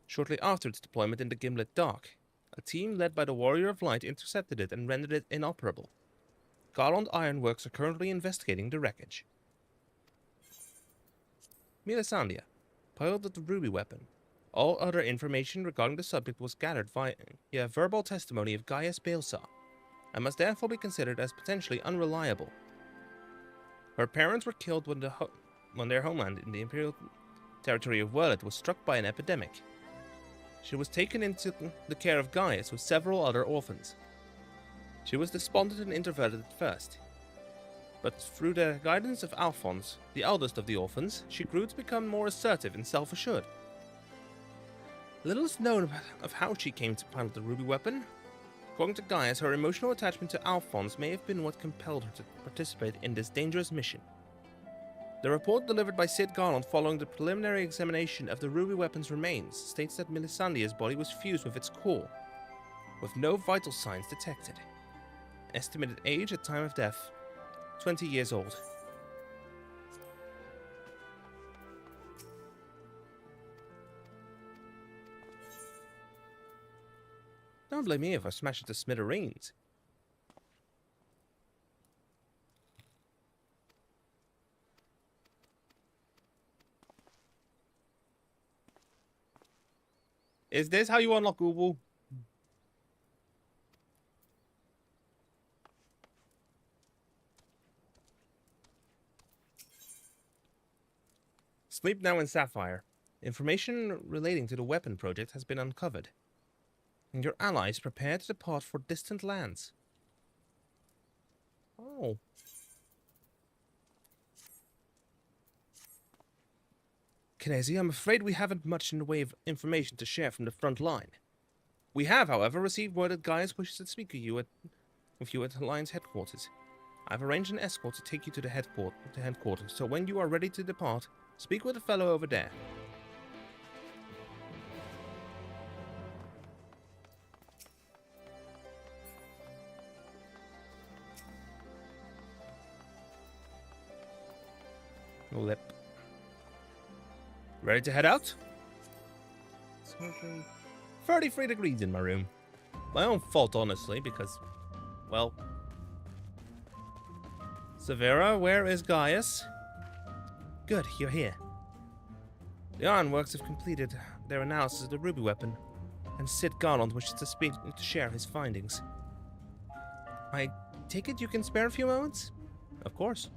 Shortly after its deployment in the Gimlet Dark, a team led by the Warrior of Light intercepted it and rendered it inoperable. Garland Ironworks are currently investigating the wreckage. Melisandre, pilot of the Ruby Weapon. All other information regarding the subject was gathered via verbal testimony of Gaius Balesar, and must therefore be considered as potentially unreliable. Her parents were killed when their homeland in the Imperial territory of Werlyt was struck by an epidemic. She was taken into the care of Gaius with several other orphans. She was despondent and introverted at first, but through the guidance of Alphonse, the eldest of the orphans, she grew to become more assertive and self-assured. Little is known of how she came to pilot the Ruby Weapon. According to Gaius, her emotional attachment to Alphonse may have been what compelled her to participate in this dangerous mission. The report delivered by Sid Garland following the preliminary examination of the Ruby Weapon's remains states that Melisandre's body was fused with its core, with no vital signs detected. Estimated age at time of death, 20 years old. Don't blame me if I smash it to smithereens. Is this how you unlock Google? Sleep now in Sapphire. Information relating to the weapon project has been uncovered, and your allies prepare to depart for distant lands. Oh. Kinesi, I'm afraid we haven't much in the way of information to share from the front line. We have, however, received word that Gaius wishes to speak with you at Alliance headquarters. I've arranged an escort to take you to the headquarters, so when you are ready to depart, speak with the fellow over there. Lip. Ready to head out? 33 degrees in my room. My own fault, honestly, because, well... Severa, where is Gaius? Good, you're here. The Ironworks have completed their analysis of the Ruby Weapon, and Sid Garland wishes to share his findings. I take it you can spare a few moments? Of course.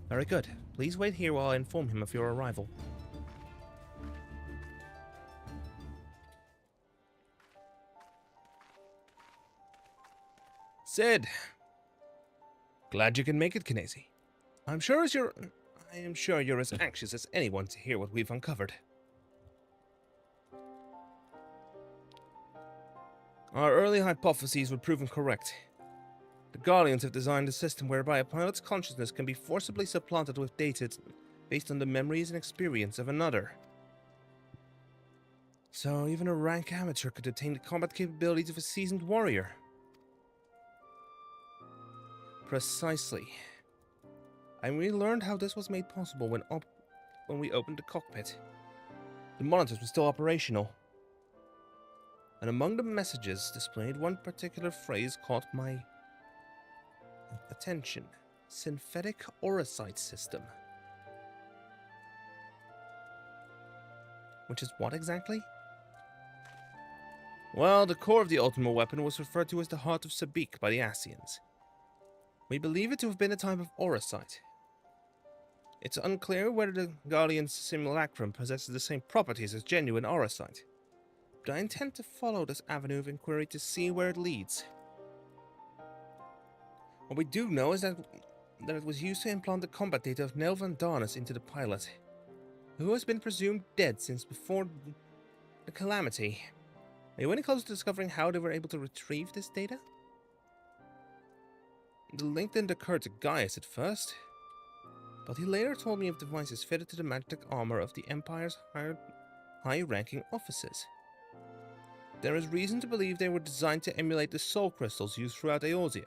Very good. Please wait here while I inform him of your arrival. Sid! Glad you can make it, Kinesi. I'm sure as I am sure you're as anxious as anyone to hear what we've uncovered. Our early hypotheses were proven correct. The Guardians have designed a system whereby a pilot's consciousness can be forcibly supplanted with data based on the memories and experience of another. So even a rank amateur could attain the combat capabilities of a seasoned warrior. Precisely. And we learned how this was made possible when we opened the cockpit. The monitors were still operational. And among the messages displayed, one particular phrase caught my attention. Synthetic Orocyte system. Which is what exactly? Well, the core of the Ultima Weapon was referred to as the Heart of Sabik by the Ascians. We believe it to have been a type of Orocyte. It's unclear whether the Guardian's simulacrum possesses the same properties as genuine Orocyte, but I intend to follow this avenue of inquiry to see where it leads. What we do know is that it was used to implant the combat data of Nel Vandarnus into the pilot, who has been presumed dead since before the calamity. Are you any close to discovering how they were able to retrieve this data? The link didn't occur to Gaius at first, but he later told me of devices fitted to the magic armor of the Empire's high-ranking officers. There is reason to believe they were designed to emulate the soul crystals used throughout Eorzea.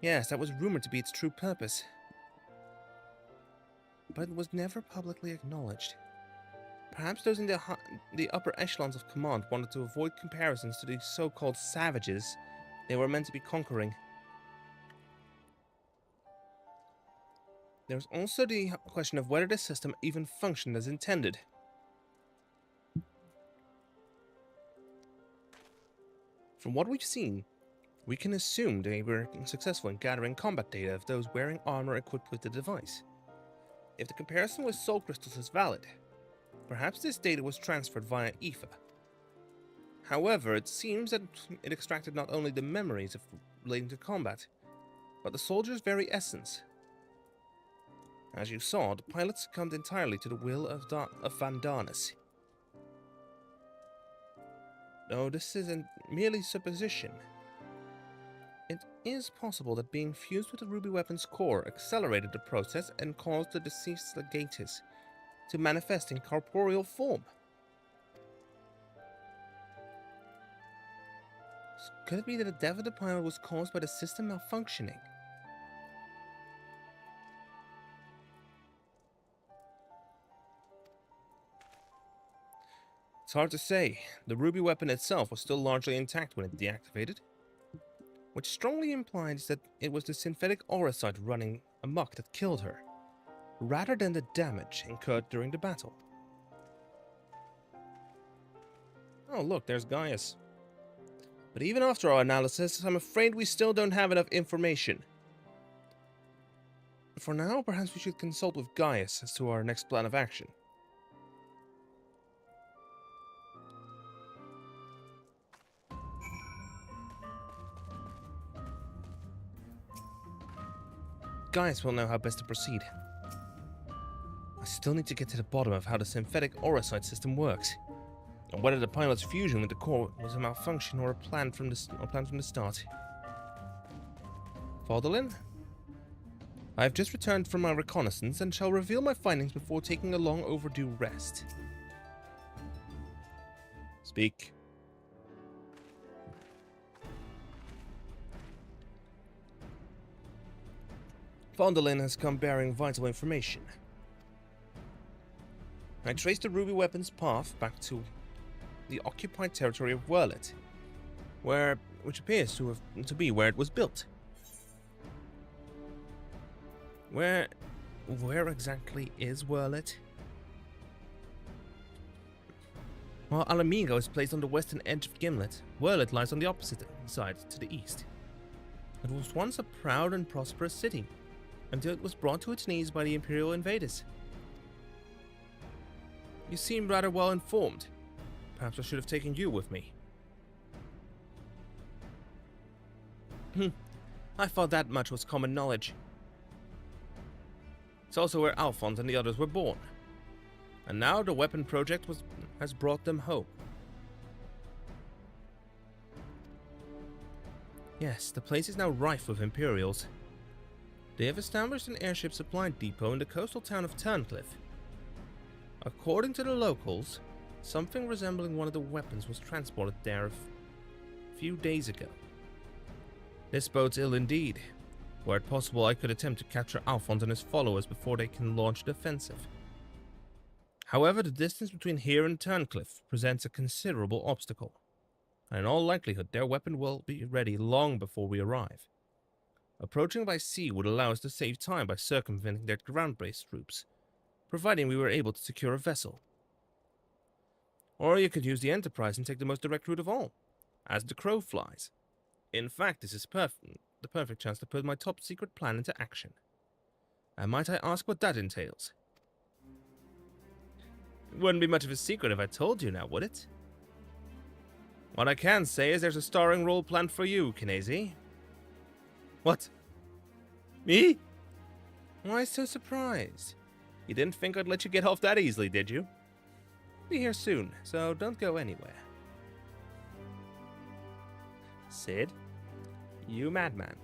Yes, that was rumored to be its true purpose, but it was never publicly acknowledged. Perhaps those in the upper echelons of command wanted to avoid comparisons to the so-called savages they were meant to be conquering. There's also the question of whether this system even functioned as intended. From what we've seen, we can assume they were successful in gathering combat data of those wearing armor equipped with the device. If the comparison with soul crystals is valid, perhaps this data was transferred via Aoife. However, it seems that it extracted not only the memories relating to combat, but the soldier's very essence. As you saw, the pilot succumbed entirely to the will of Vandarnus. Though this isn't merely supposition, it is possible that being fused with the ruby weapon's core accelerated the process and caused the deceased legatus to manifest in corporeal form. Could it be that the death of the pilot was caused by the system malfunctioning? It's hard to say. The ruby weapon itself was still largely intact when it deactivated, which strongly implies that it was the synthetic Orocyte running amok that killed her, rather than the damage incurred during the battle. Oh look, there's Gaius. But even after our analysis, I'm afraid we still don't have enough information. For now, perhaps we should consult with Gaius as to our next plan of action. Gaius will know how best to proceed. I still need to get to the bottom of how the synthetic Orocyte system works, and whether the pilot's fusion with the core was a malfunction or a plan from the start. Fodolin? I have just returned from my reconnaissance and shall reveal my findings before taking a long overdue rest. Speak. Fondolin has come bearing vital information. I traced the ruby weapon's path back to the occupied territory of Werlyt, which appears to be where it was built. Where exactly is Werlyt? While Alamigo is placed on the western edge of Gimlet, Werlyt lies on the opposite side, to the east. It was once a proud and prosperous city, until it was brought to its knees by the Imperial invaders. You seem rather well informed. Perhaps I should have taken you with me. I thought that much was common knowledge. It's also where Alphonse and the others were born. And now the weapon project has brought them home. Yes, the place is now rife with Imperials. They have established an airship supply depot in the coastal town of Turncliffe. According to the locals, something resembling one of the weapons was transported there a few days ago. This bodes ill indeed. Were it possible, I could attempt to capture Alphonse and his followers before they can launch the offensive. However, the distance between here and Turncliffe presents a considerable obstacle, and in all likelihood their weapon will be ready long before we arrive. Approaching by sea would allow us to save time by circumventing their ground-based troops, providing we were able to secure a vessel. Or you could use the Enterprise and take the most direct route of all, as the crow flies. In fact, this is the perfect chance to put my top-secret plan into action. And might I ask what that entails? It wouldn't be much of a secret if I told you now, would it? What I can say is there's a starring role planned for you, Kinesi. What? Me? Why so surprised? You didn't think I'd let you get off that easily, did you? I'll be here soon, so don't go anywhere. Sid? You madman.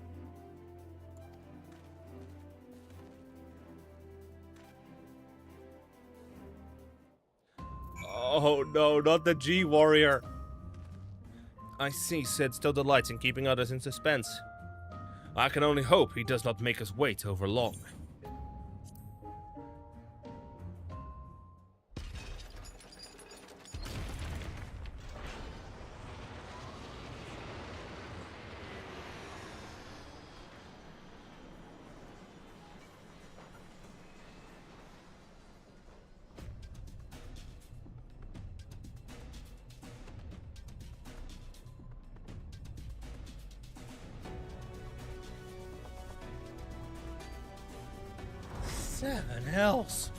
Oh no, not the G-Warrior. I see Sid still delights in keeping others in suspense. I can only hope he does not make us wait over long. Seven hells.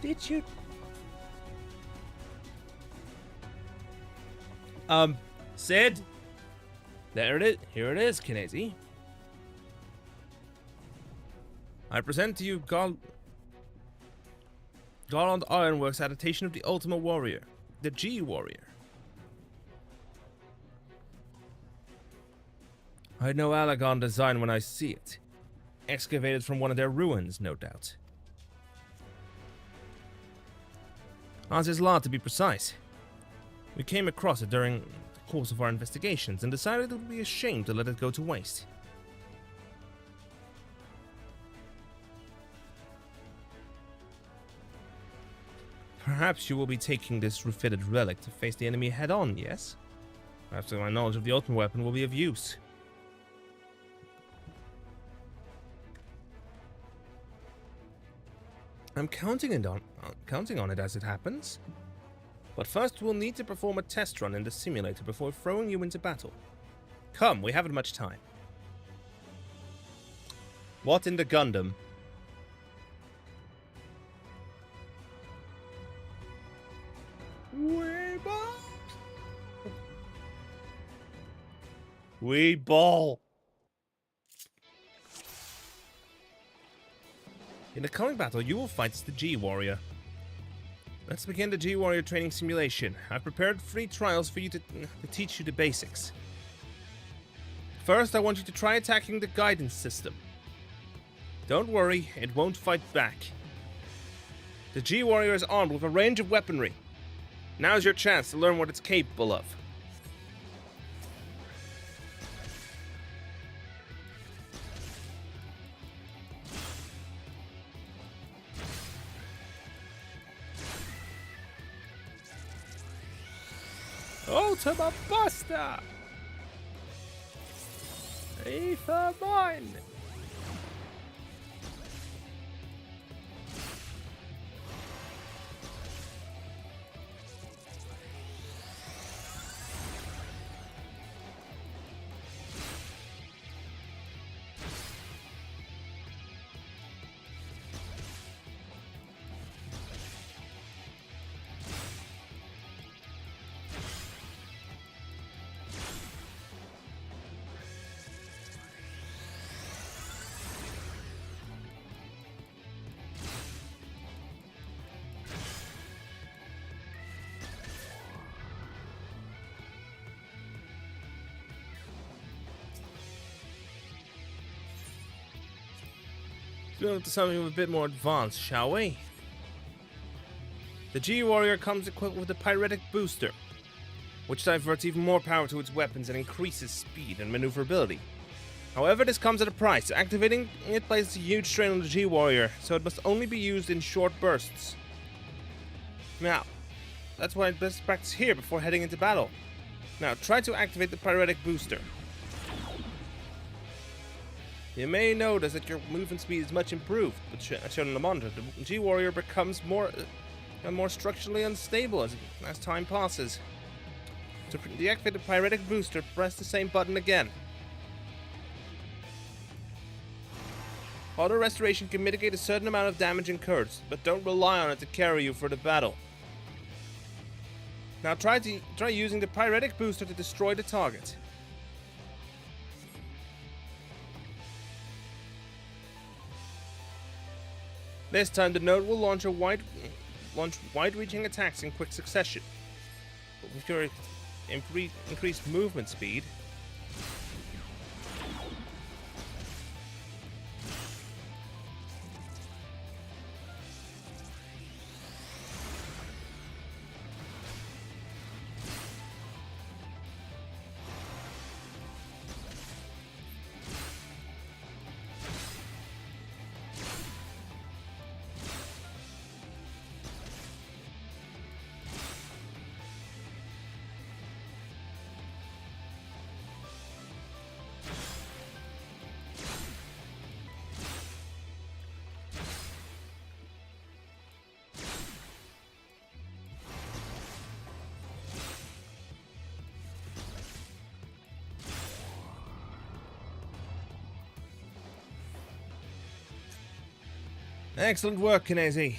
Did you? Sid? There it is. Here it is, Kinesi. I present to you Garland Ironworks' adaptation of the Ultima Warrior, the G-Warrior. I'd know Alagon design when I see it. Excavated from one of their ruins, no doubt. Oz's Law, to be precise. We came across it during the course of our investigations and decided it would be a shame to let it go to waste. Perhaps you will be taking this refitted relic to face the enemy head-on, yes? Perhaps my knowledge of the Ultima Weapon will be of use. I'm counting on it as it happens. But first we'll need to perform a test run in the simulator before throwing you into battle. Come, we haven't much time. What in the Gundam? We ball. In the coming battle, you will fight as the G-Warrior. Let's begin the G-Warrior training simulation. I've prepared 3 trials for you to teach you the basics. First, I want you to try attacking the guidance system. Don't worry, it won't fight back. The G-Warrior is armed with a range of weaponry. Now's your chance to learn what it's capable of. Ultima Buster! Ether Mine! move to something a bit more advanced, shall we? The G-Warrior comes equipped with a Pyretic Booster, which diverts even more power to its weapons and increases speed and maneuverability. However, this comes at a price. Activating it places a huge strain on the G-Warrior, so it must only be used in short bursts. Now, that's why it's best to practice here before heading into battle. Now, try to activate the Pyretic Booster. You may notice that your movement speed is much improved, but shown in the monitor, the G-Warrior becomes more structurally unstable as time passes. To deactivate the Pyretic Booster, press the same button again. Auto restoration can mitigate a certain amount of damage incurred, but don't rely on it to carry you for the battle. Now try using the Pyretic Booster to destroy the target. This time the node will launch wide-reaching attacks in quick succession. But with your increased movement speed, excellent work, Kinesi.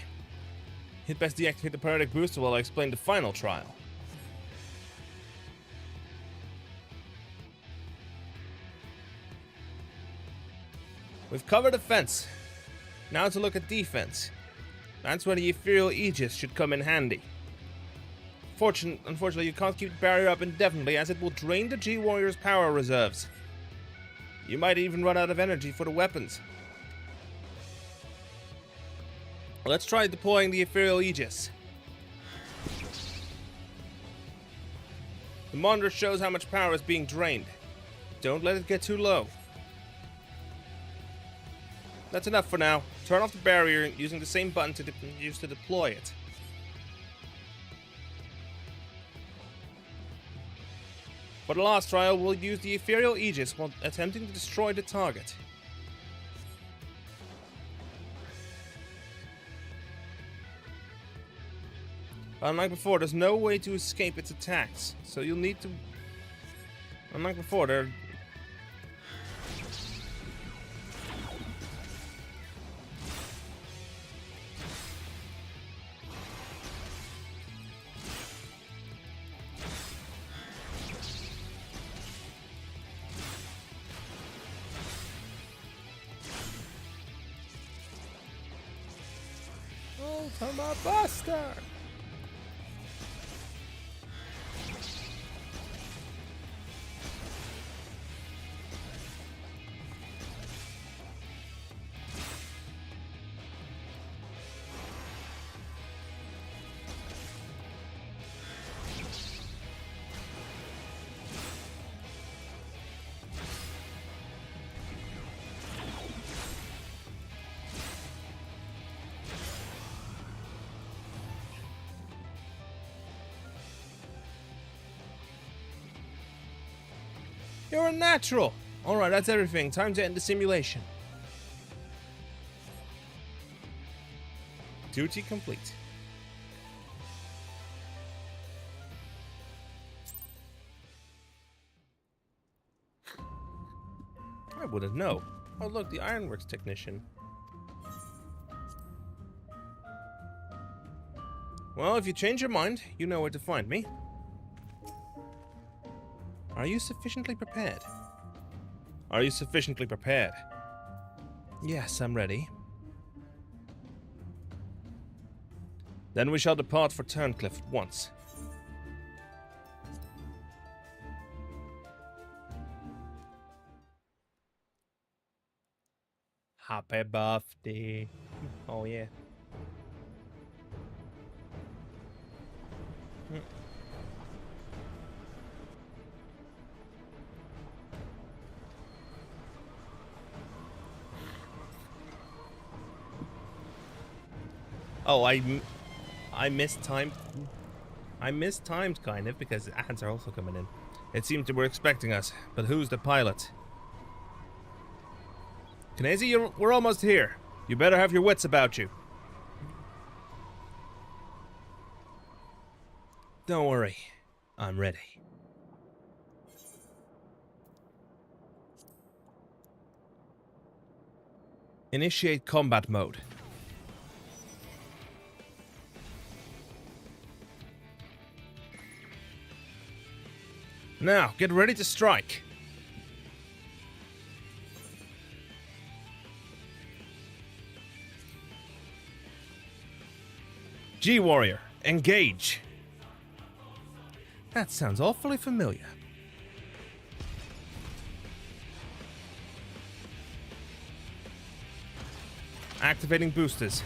You'd best deactivate the Pyretic Booster while I explain the final trial. We've covered offense. Now to look at defense. That's where the Ethereal Aegis should come in handy. Unfortunately, you can't keep the barrier up indefinitely, as it will drain the G-Warrior's power reserves. You might even run out of energy for the weapons. Let's try deploying the Ethereal Aegis. The monitor shows how much power is being drained. Don't let it get too low. That's enough for now. Turn off the barrier using the same button used to deploy it. For the last trial, we'll use the Ethereal Aegis while attempting to destroy the target. Unlike before, there's no way to escape its attacks, so you'll need to... Unlike before, there... Ultima Buster! You're a natural! Alright, that's everything. Time to end the simulation. Duty complete. I wouldn't know. Oh look, the Ironworks technician. Well, if you change your mind, you know where to find me. Are you sufficiently prepared? Are you sufficiently prepared? Yes, I'm ready. Then we shall depart for Turncliffe at once. Happy birthday. Oh, yeah. Oh, I missed time. I missed times kind of because ads are also coming in. It seems they were expecting us, but who's the pilot? Knazy, we're almost here. You better have your wits about you. Don't worry, I'm ready. Initiate combat mode. Now, get ready to strike. G-Warrior, engage. That sounds awfully familiar. Activating boosters.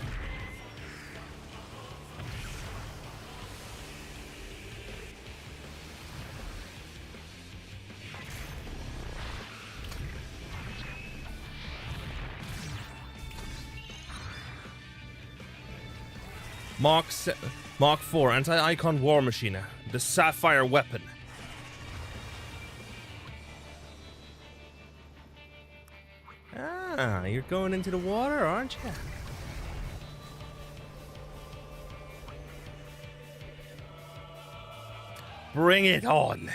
Mark 4 Anti-Icon War Machine, the Sapphire Weapon. Ah, you're going into the water, aren't you? Bring it on.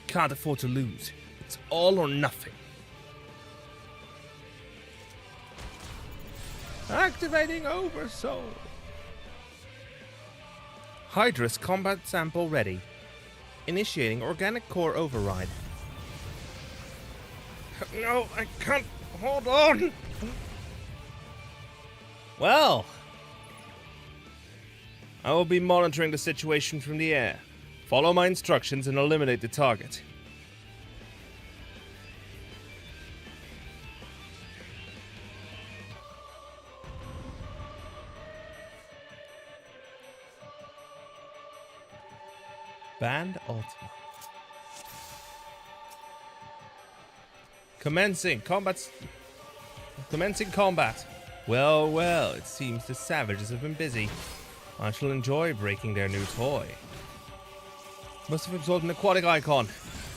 Can't afford to lose. It's all or nothing. Activating Oversoul. Hydra's combat sample ready. Initiating organic core override. No, I can't hold on. Well, I will be monitoring the situation from the air. Follow my instructions and eliminate the target. Band Ultima. Commencing combat. Well, well, it seems the savages have been busy. I shall enjoy breaking their new toy. Must have absorbed an aquatic icon.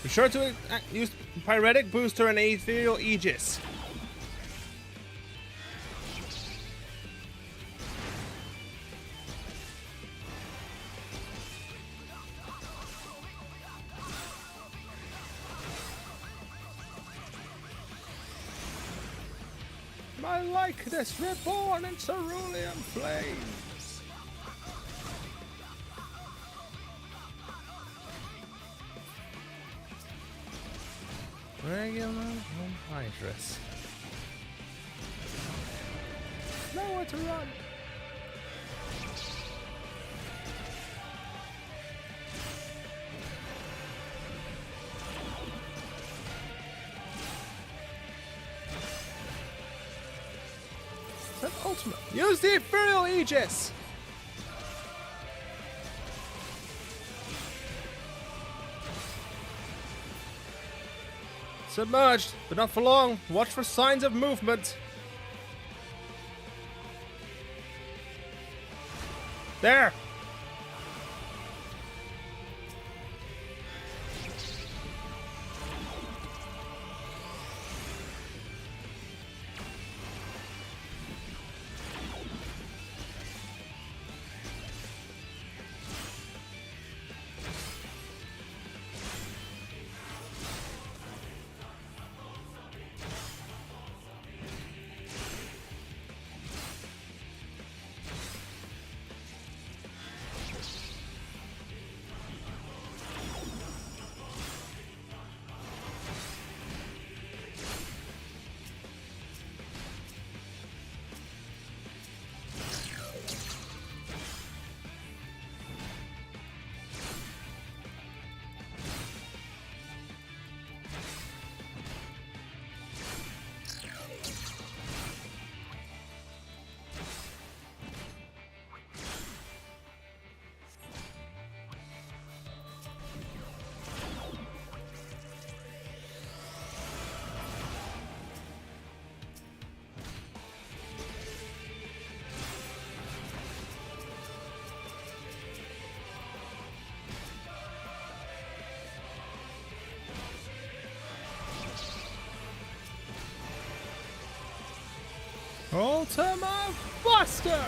Be sure to use Pyretic Booster and Aetherial Aegis. I like this reborn in cerulean flames. Regular Hydrus. Nowhere to run. Ultimate. Use the Ethereal Aegis! Submerged, but not for long. Watch for signs of movement. There! Ultima Buster!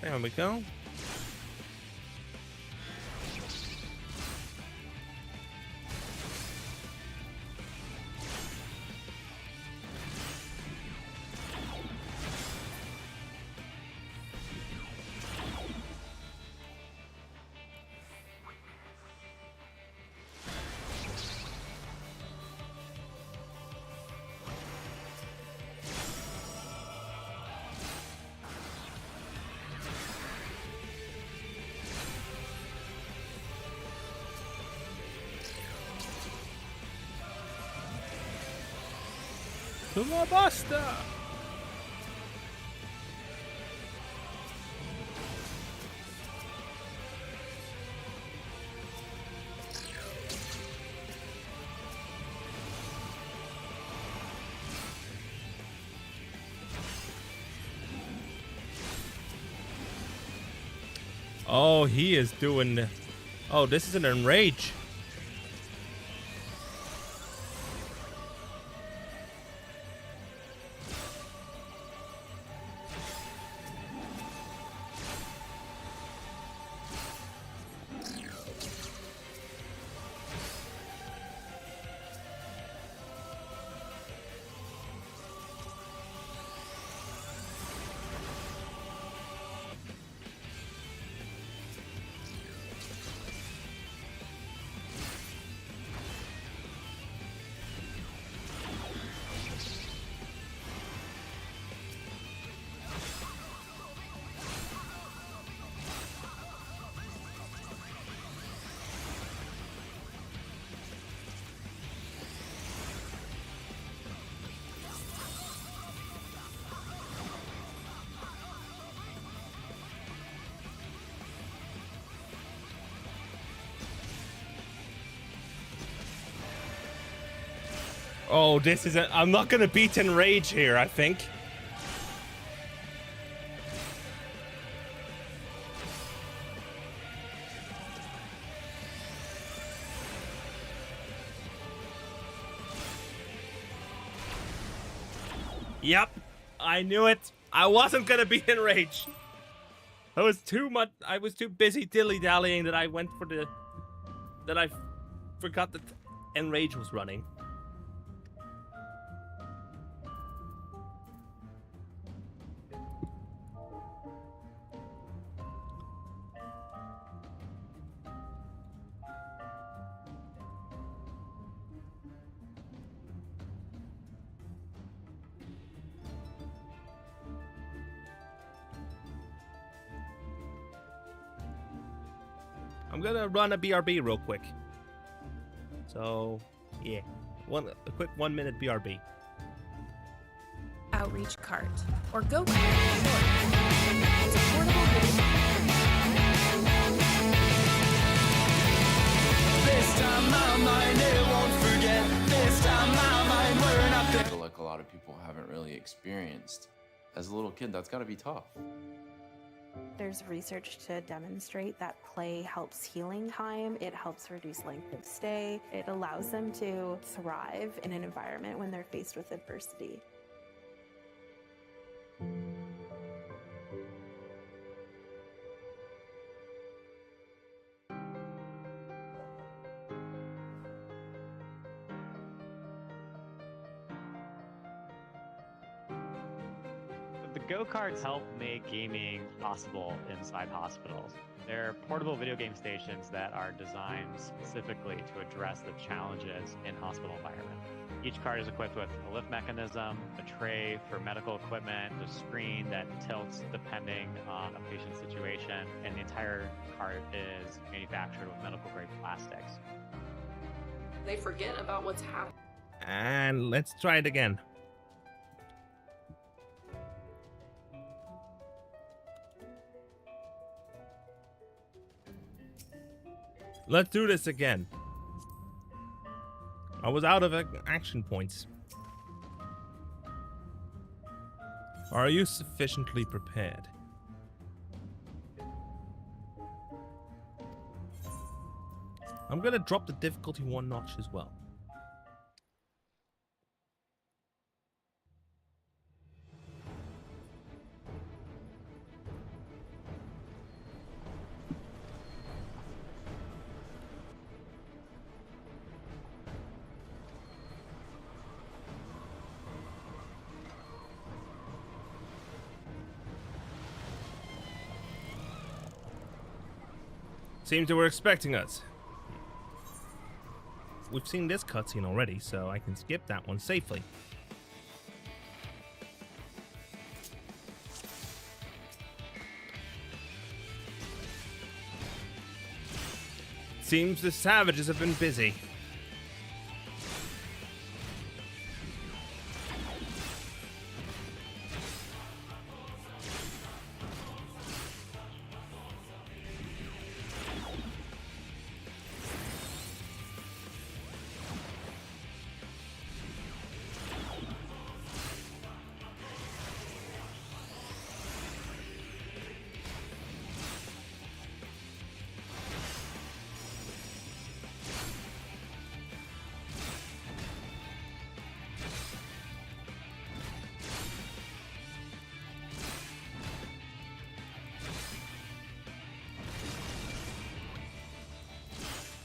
There we go. Ultima Buster! Oh, he is doing... Oh, this is an enrage. Oh, this is a... I'm not gonna beat enrage here, I think. Yep, I knew it. I wasn't gonna be enraged. I was too busy dilly-dallying that I forgot that enrage was running. I'm gonna run a BRB real quick. So, yeah, a quick 1 minute BRB. Outreach cart, or go-kart for short. It's a portable video. This time my mind, it won't forget. This time my mind, we're not I feel like a lot of people haven't really experienced. As a little kid, that's got to be tough. There's research to demonstrate that play helps healing time, it helps reduce length of stay, it allows them to thrive in an environment when they're faced with adversity. The go-karts help make gaming possible inside hospitals. They're portable video game stations that are designed specifically to address the challenges in hospital environment. Each cart is equipped with a lift mechanism, a tray for medical equipment, a screen that tilts depending on a patient's situation, and the entire cart is manufactured with medical-grade plastics. They forget about what's happening. And let's try it again. Let's do this again. I was out of action points. Are you sufficiently prepared? I'm gonna drop the difficulty 1 notch as well. Seems they were expecting us. We've seen this cutscene already, so I can skip that one safely. Seems the savages have been busy.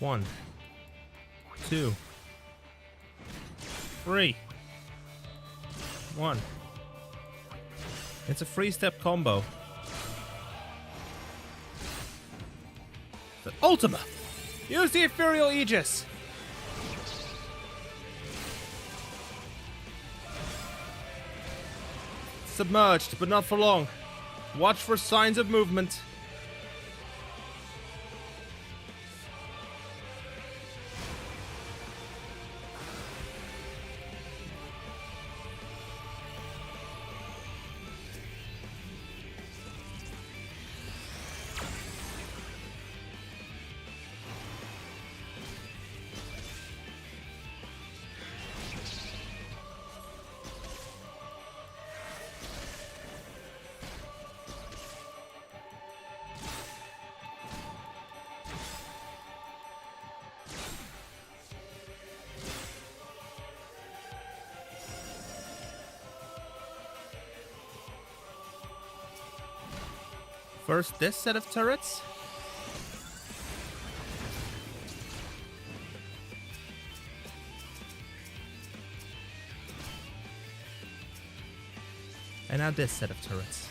One, 2, 3, 1. It's a 3-step combo. The Ultima! Use the Ethereal Aegis! Submerged, but not for long. Watch for signs of movement. First, this set of turrets. And now this set of turrets.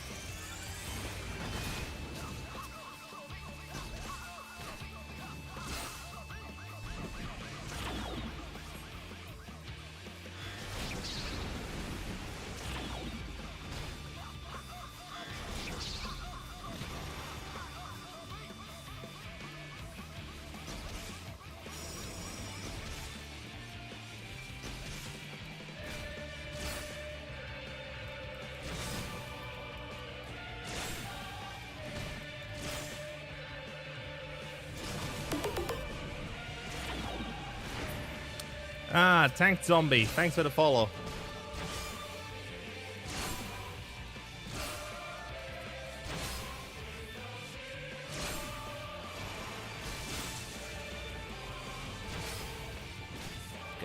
Ah, tank zombie. Thanks for the follow.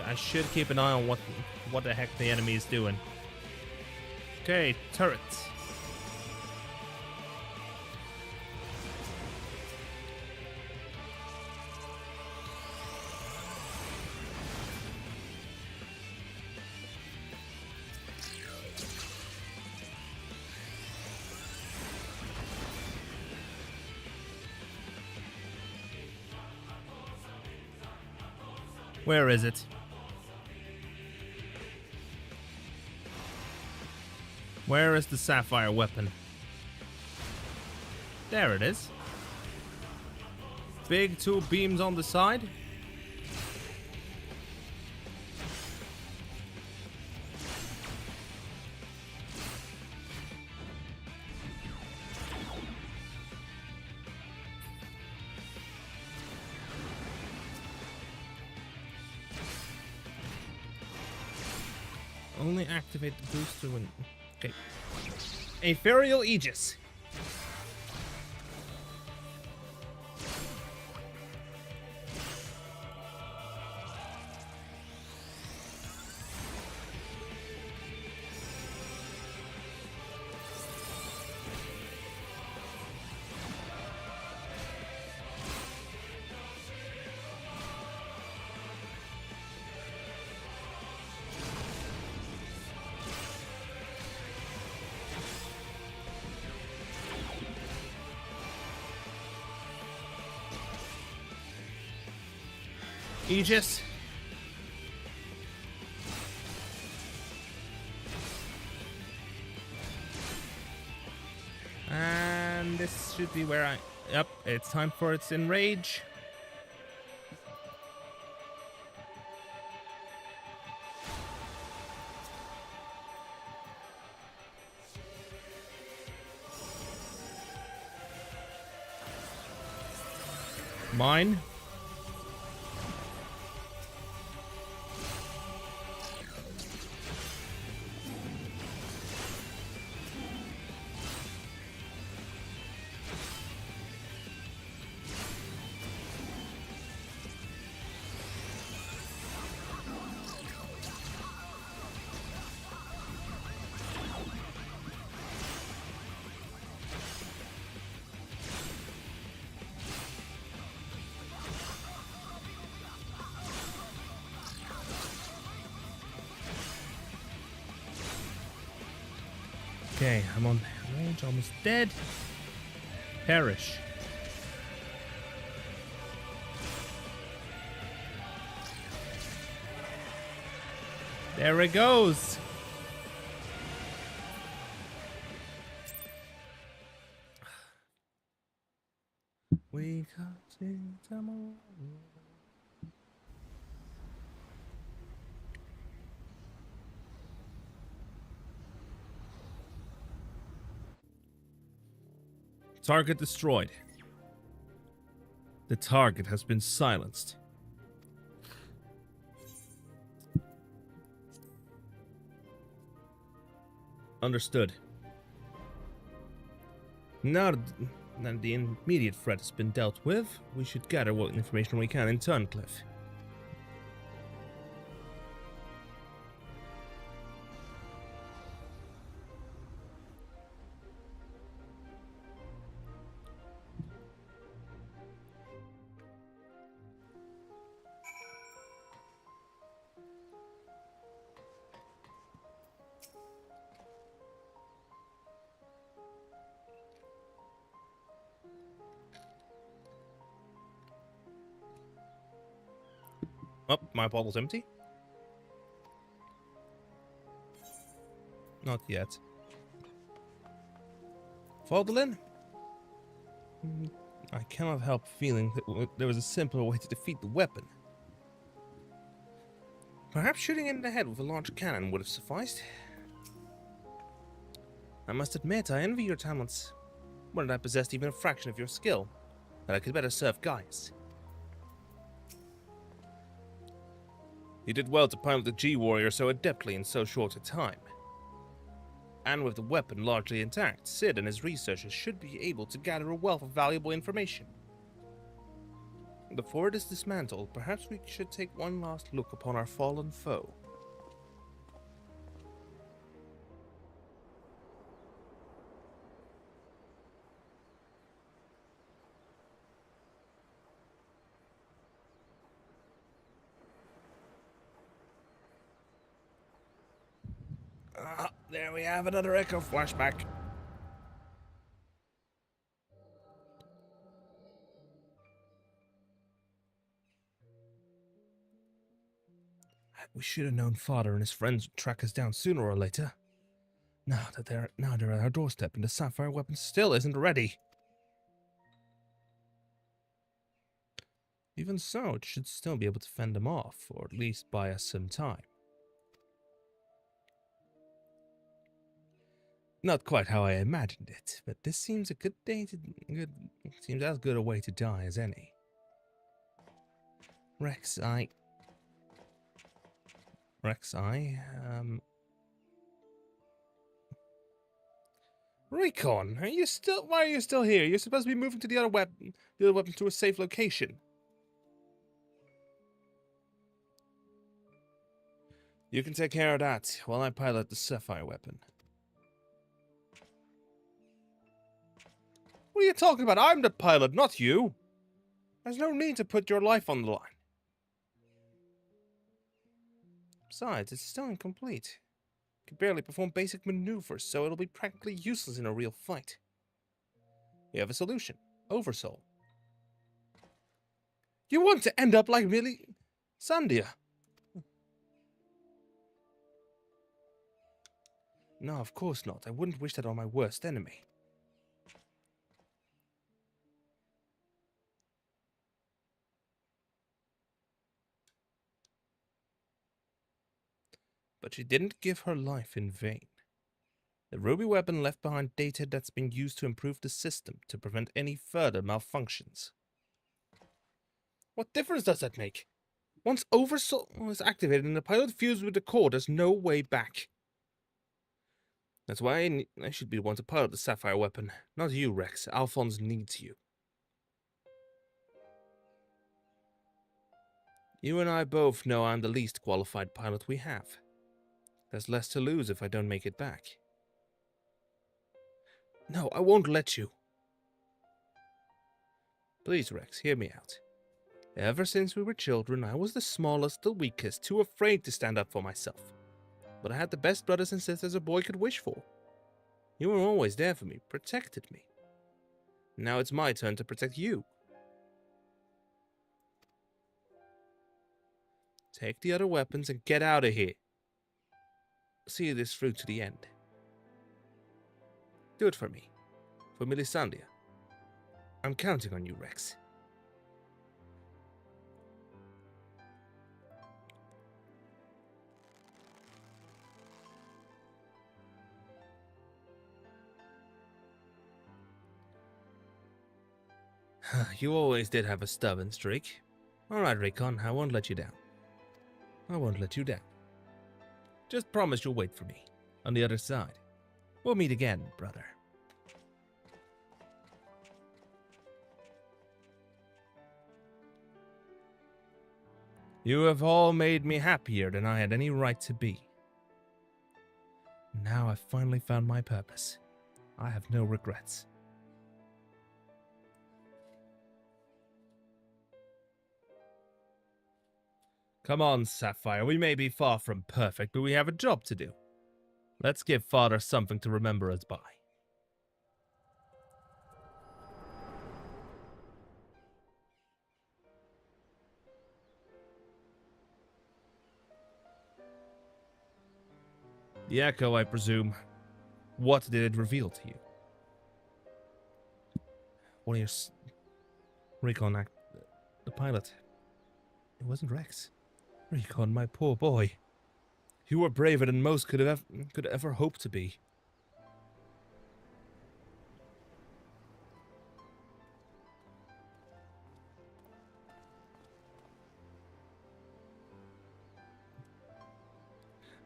I should keep an eye on what the heck the enemy is doing. Okay, turrets. Where is it? Where is the sapphire weapon? There it is. Big two beams on the side. Only activate the booster when... Okay. Ethereal Aegis. Aegis. And this should be where I... Yep, it's time for its enrage. Mine. Okay, I'm on range, almost dead. Perish. There it goes. We got to tomorrow. Target destroyed. The target has been silenced. Understood. Now that the immediate threat has been dealt with, we should gather what information we can in Turncliffe. Oh, my bottle's empty. Not yet. Faldolin? I cannot help feeling that there was a simpler way to defeat the weapon. Perhaps shooting it in the head with a large cannon would have sufficed. I must admit, I envy your talents. Wouldn't I possessed even a fraction of your skill, that I could better serve Gaius. You did well to pilot the G-Warrior so adeptly in so short a time. And with the weapon largely intact, Sid and his researchers should be able to gather a wealth of valuable information. Before it is dismantled, perhaps we should take one last look upon our fallen foe. Ah, there we have another echo flashback. We should have known Father and his friends would track us down sooner or later. Now they're at our doorstep and the sapphire weapon still isn't ready. Even so, it should still be able to fend them off, or at least buy us some time. Not quite how I imagined it, but this seems a good day to seems as good a way to die as any. Rex, Recon, why are you still here? You're supposed to be moving to the other weapon to a safe location. You can take care of that while I pilot the sapphire weapon. What are you talking about? I'm the pilot, not you. There's no need to put your life on the line. Besides, it's still incomplete. You can barely perform basic maneuvers, so it'll be practically useless in a real fight. We have a solution. Oversoul. You want to end up like Millie Sandia? No, of course not. I wouldn't wish that on my worst enemy. But she didn't give her life in vain. The ruby weapon left behind data that's been used to improve the system to prevent any further malfunctions. What difference does that make? Once Oversoul is activated and the pilot fused with the core, there's no way back. That's why I should be the one to pilot the sapphire weapon. Not you, Rex. Alphonse needs you. You and I both know I'm the least qualified pilot we have. There's less to lose if I don't make it back. No, I won't let you. Please, Rex, hear me out. Ever since we were children, I was the smallest, the weakest, too afraid to stand up for myself. But I had the best brothers and sisters a boy could wish for. You were always there for me, protected me. Now it's my turn to protect you. Take the other weapons and get out of here. See this through to the end. Do it for me. For Melisandre. I'm counting on you, Rex. You always did have a stubborn streak. Alright, Recon, I won't let you down. I won't let you down. Just promise you'll wait for me, on the other side. We'll meet again, brother. You have all made me happier than I had any right to be. Now I've finally found my purpose. I have no regrets. Come on, Sapphire. We may be far from perfect, but we have a job to do. Let's give Father something to remember us by. The Echo, I presume. What did it reveal to you? One of your Recon act, the pilot. It wasn't Rex. Recon, my poor boy. You were braver than most could ever hope to be.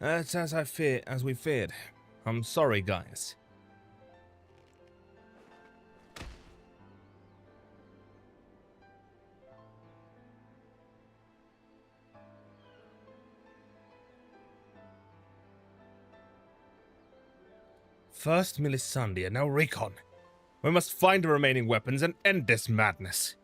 That's as we feared. I'm sorry, guys. First Melisandre, now Recon. We must find the remaining weapons and end this madness.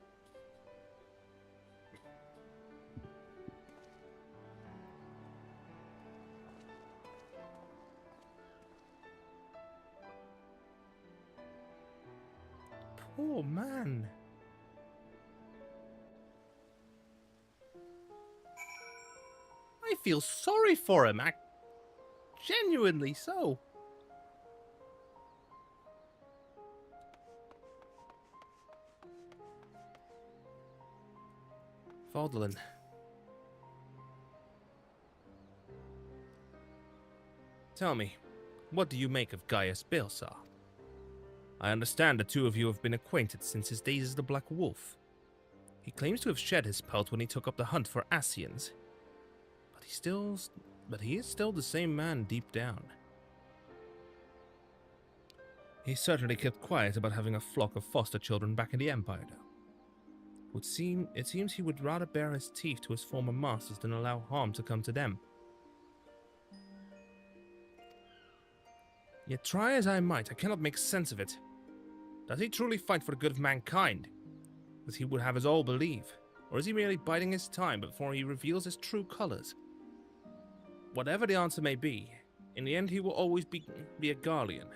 Poor man. I feel sorry for him. Genuinely so. Faudelin. Tell me, what do you make of Gaius Balsar? I understand the two of you have been acquainted since his days as the Black Wolf. He claims to have shed his pelt when he took up the hunt for Ascians. But he is still the same man deep down. He certainly kept quiet about having a flock of foster children back in the Empire, though. It seems he would rather bare his teeth to his former masters than allow harm to come to them. Yet try as I might, I cannot make sense of it. Does he truly fight for the good of mankind, as he would have us all believe? Or is he merely biding his time before he reveals his true colors? Whatever the answer may be, in the end he will always be a Garlean.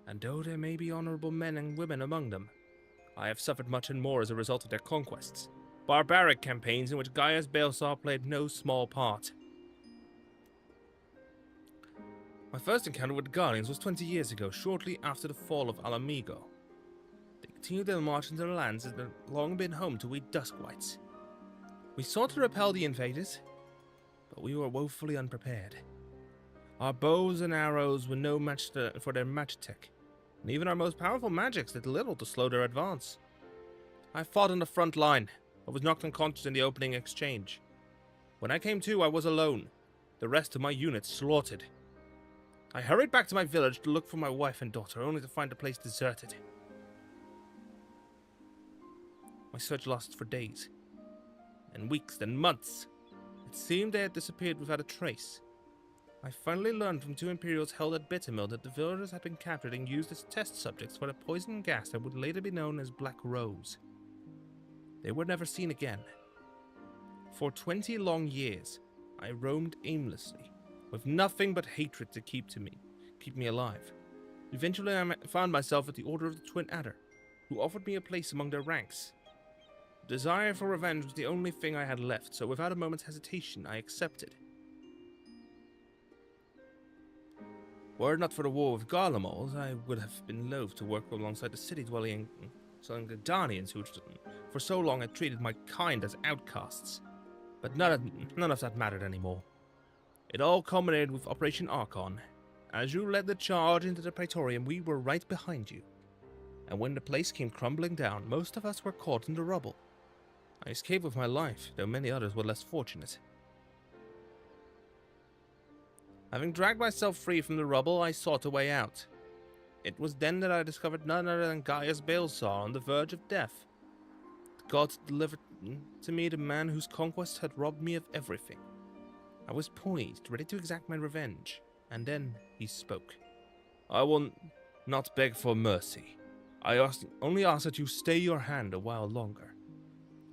And though there may be honorable men and women among them, I have suffered much and more as a result of their conquests. Barbaric campaigns in which Gaius Balsar played no small part. My first encounter with the Guardians was 20 years ago, shortly after the fall of Alamigo. They continued their march into the lands that had long been home to we Duskwights. We sought to repel the invaders, but we were woefully unprepared. Our bows and arrows were no match for their magitech, and even our most powerful magics did little to slow their advance. I fought on the front line, but was knocked unconscious in the opening exchange. When I came to, I was alone, the rest of my unit slaughtered. I hurried back to my village to look for my wife and daughter, only to find the place deserted. My search lasted for days, then weeks, then months. It seemed they had disappeared without a trace. I finally learned from two Imperials held at Bittermill that the villagers had been captured and used as test subjects for the poison gas that would later be known as Black Rose. They were never seen again. For 20 long years, I roamed aimlessly, with nothing but hatred to keep me alive. Eventually, I found myself at the Order of the Twin Adder, who offered me a place among their ranks. Desire for revenge was the only thing I had left, so without a moment's hesitation, I accepted. Were it not for the war with Garlemald, I would have been loath to work alongside the city-dwelling Gardanians who for so long had treated my kind as outcasts. But none of that mattered anymore. It all culminated with Operation Archon. As you led the charge into the Praetorium, we were right behind you. And when the place came crumbling down, most of us were caught in the rubble. I escaped with my life, though many others were less fortunate. Having dragged myself free from the rubble, I sought a way out. It was then that I discovered none other than Gaius Balsar on the verge of death. The gods delivered to me the man whose conquest had robbed me of everything. I was poised, ready to exact my revenge, and then he spoke. I will not beg for mercy. I only ask that you stay your hand a while longer.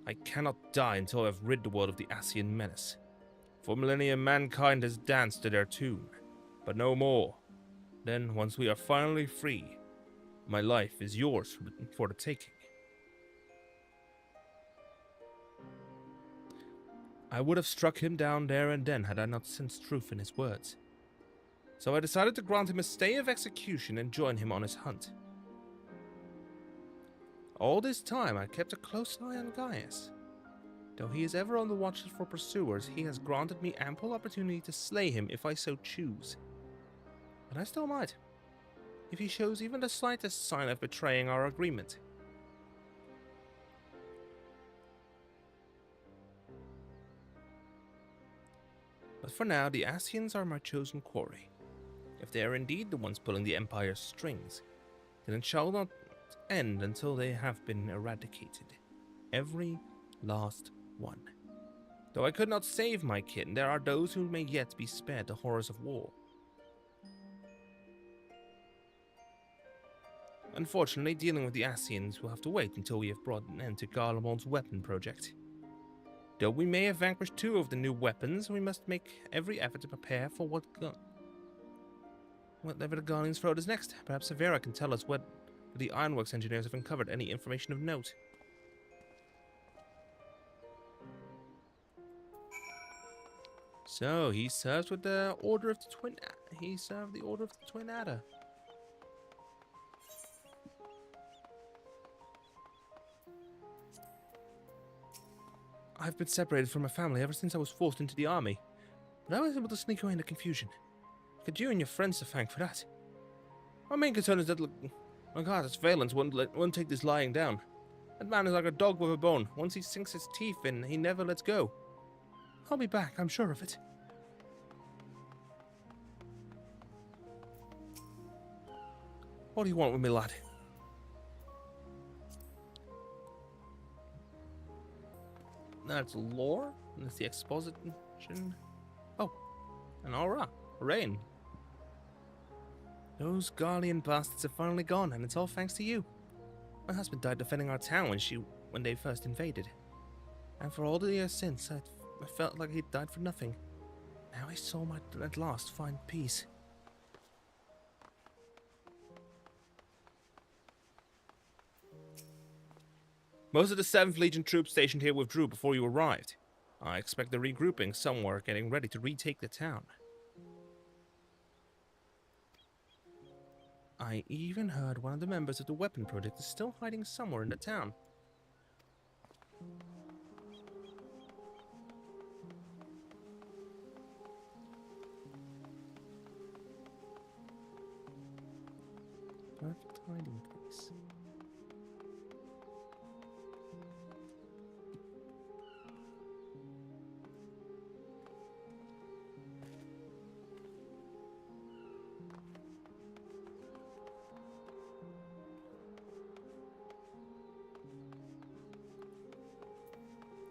I cannot die until I have rid the world of the Ascian menace. For millennia, mankind has danced to their tune, but no more. Then, once we are finally free, my life is yours for the taking. I would have struck him down there and then had I not sensed truth in his words. So I decided to grant him a stay of execution and join him on his hunt. All this time, I kept a close eye on Gaius. Though he is ever on the watch for pursuers, he has granted me ample opportunity to slay him if I so choose. But I still might, if he shows even the slightest sign of betraying our agreement. But for now, the Ascians are my chosen quarry. If they are indeed the ones pulling the Empire's strings, then it shall not end until they have been eradicated. Every last one. Though I could not save my kin, there are those who may yet be spared the horrors of war. Unfortunately, dealing with the Ascians will have to wait until we have brought an end to Garlemald's weapon project. Though we may have vanquished 2 of the new weapons, we must make every effort to prepare for whatever the Guardians throw us next. Perhaps Severa can tell us what the Ironworks engineers have uncovered any information of note. So he serves with the Order of the Twin. He served the Order of the Twin Adder. I've been separated from my family ever since I was forced into the army, but I was able to sneak away in the confusion. Got you and your friends to thank for that. My main concern is that Lagatas Valence won't take this lying down. That man is like a dog with a bone. Once he sinks his teeth in, he never lets go. I'll be back, I'm sure of it. What do you want with me, lad? That's lore. That's the exposition. Oh, an aura. Rain. Those Garlean bastards are finally gone, and it's all thanks to you. My husband died defending our town when they first invaded. And for all the years since, I felt like he'd died for nothing. Now I saw my at last find peace. Most of the 7th Legion troops stationed here withdrew before you arrived. I expect they're regrouping somewhere, getting ready to retake the town. I even heard one of the members of the weapon project is still hiding somewhere in the town. Perfect hiding place.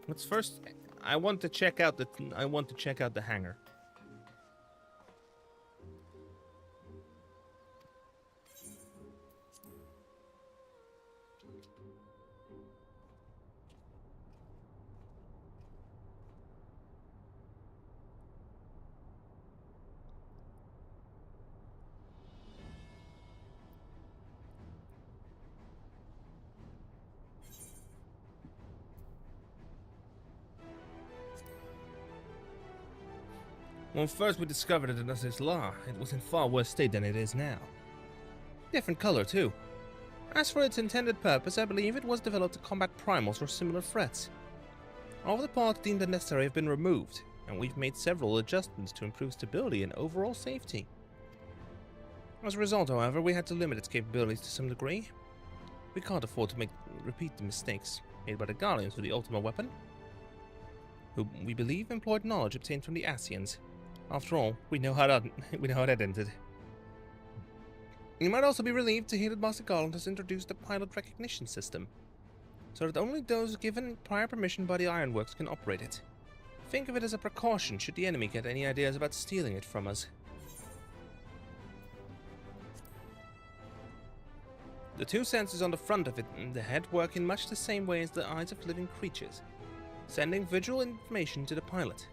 Let's first. I want to check out the hangar. When first we discovered it as Isla, it was in far worse state than it is now. Different color, too. As for its intended purpose, I believe it was developed to combat primals or similar threats. All of the parts deemed unnecessary have been removed, and we've made several adjustments to improve stability and overall safety. As a result, however, we had to limit its capabilities to some degree. We can't afford to repeat the mistakes made by the Guardians with the Ultima Weapon, who we believe employed knowledge obtained from the Ascians. After all, we know how that ended. You might also be relieved to hear that Master Garland has introduced a pilot recognition system, so that only those given prior permission by the Ironworks can operate it. Think of it as a precaution should the enemy get any ideas about stealing it from us. The 2 sensors on the front of it and the head work in much the same way as the eyes of living creatures, sending visual information to the pilot.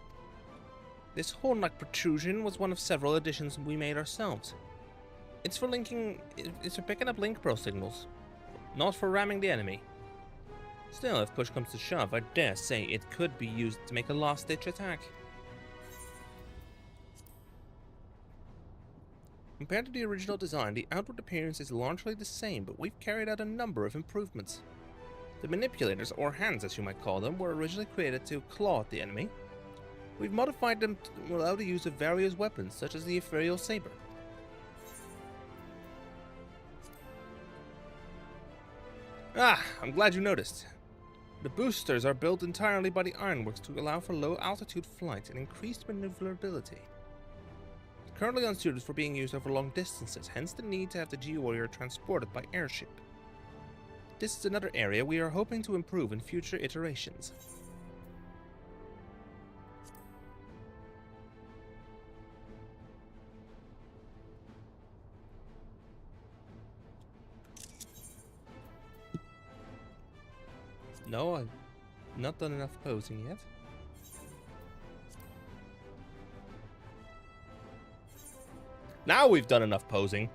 This horn-like protrusion was one of several additions we made ourselves. It's for picking up link pro signals, not for ramming the enemy. Still, if push comes to shove, I dare say it could be used to make a last-ditch attack. Compared to the original design, the outward appearance is largely the same, but we've carried out a number of improvements. The manipulators, or hands as you might call them, were originally created to claw at the enemy. We've modified them to allow the use of various weapons, such as the ethereal saber. Ah, I'm glad you noticed. The boosters are built entirely by the ironworks to allow for low-altitude flight and increased maneuverability. Currently unsuited for being used over long distances, hence the need to have the G-Warrior transported by airship. This is another area we are hoping to improve in future iterations. No, I've not done enough posing yet. Now we've done enough posing.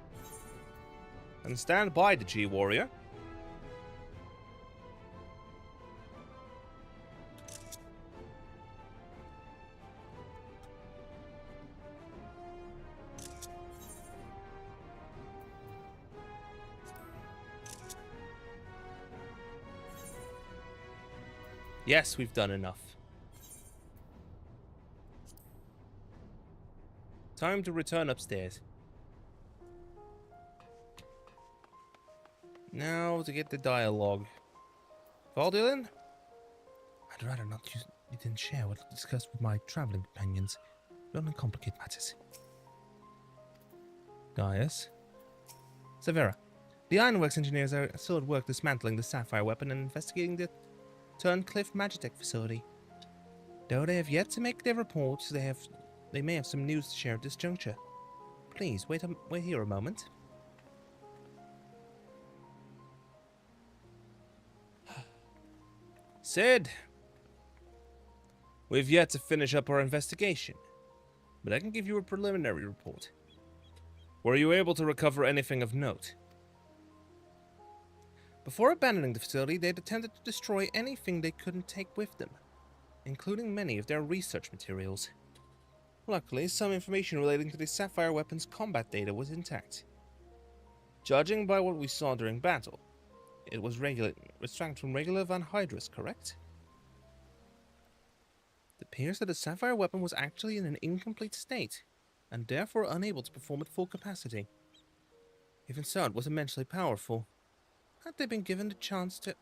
And stand by the G-Warrior. Yes, we've done enough. Time to return upstairs. Now to get the dialogue. Valdilin? I'd rather not use it and share what I discussed with my traveling companions. Don't complicate matters. Gaius? Severa. The Ironworks engineers are still at work dismantling the Sapphire Weapon and investigating the Turncliffe Magitech facility. Though they have yet to make their reports, they may have some news to share at this juncture. Please, wait here a moment. Sid! We've yet to finish up our investigation, but I can give you a preliminary report. Were you able to recover anything of note? Before abandoning the facility, they'd attempted to destroy anything they couldn't take with them, including many of their research materials. Luckily, some information relating to the Sapphire Weapon's combat data was intact. Judging by what we saw during battle, it was extracted from regular Van Hydras, correct? It appears that the Sapphire Weapon was actually in an incomplete state, and therefore unable to perform at full capacity. Even so, it was immensely powerful. Had they been given the chance to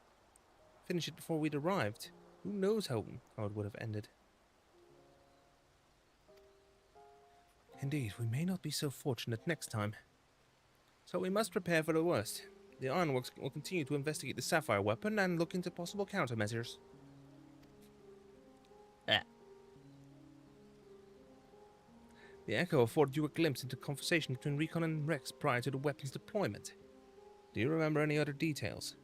finish it before we'd arrived, who knows how it would have ended. Indeed, we may not be so fortunate next time. So we must prepare for the worst. The Ironworks will continue to investigate the Sapphire Weapon and look into possible countermeasures. The Echo afforded you a glimpse into conversation between Recon and Rex prior to the weapon's deployment. Do you remember any other details?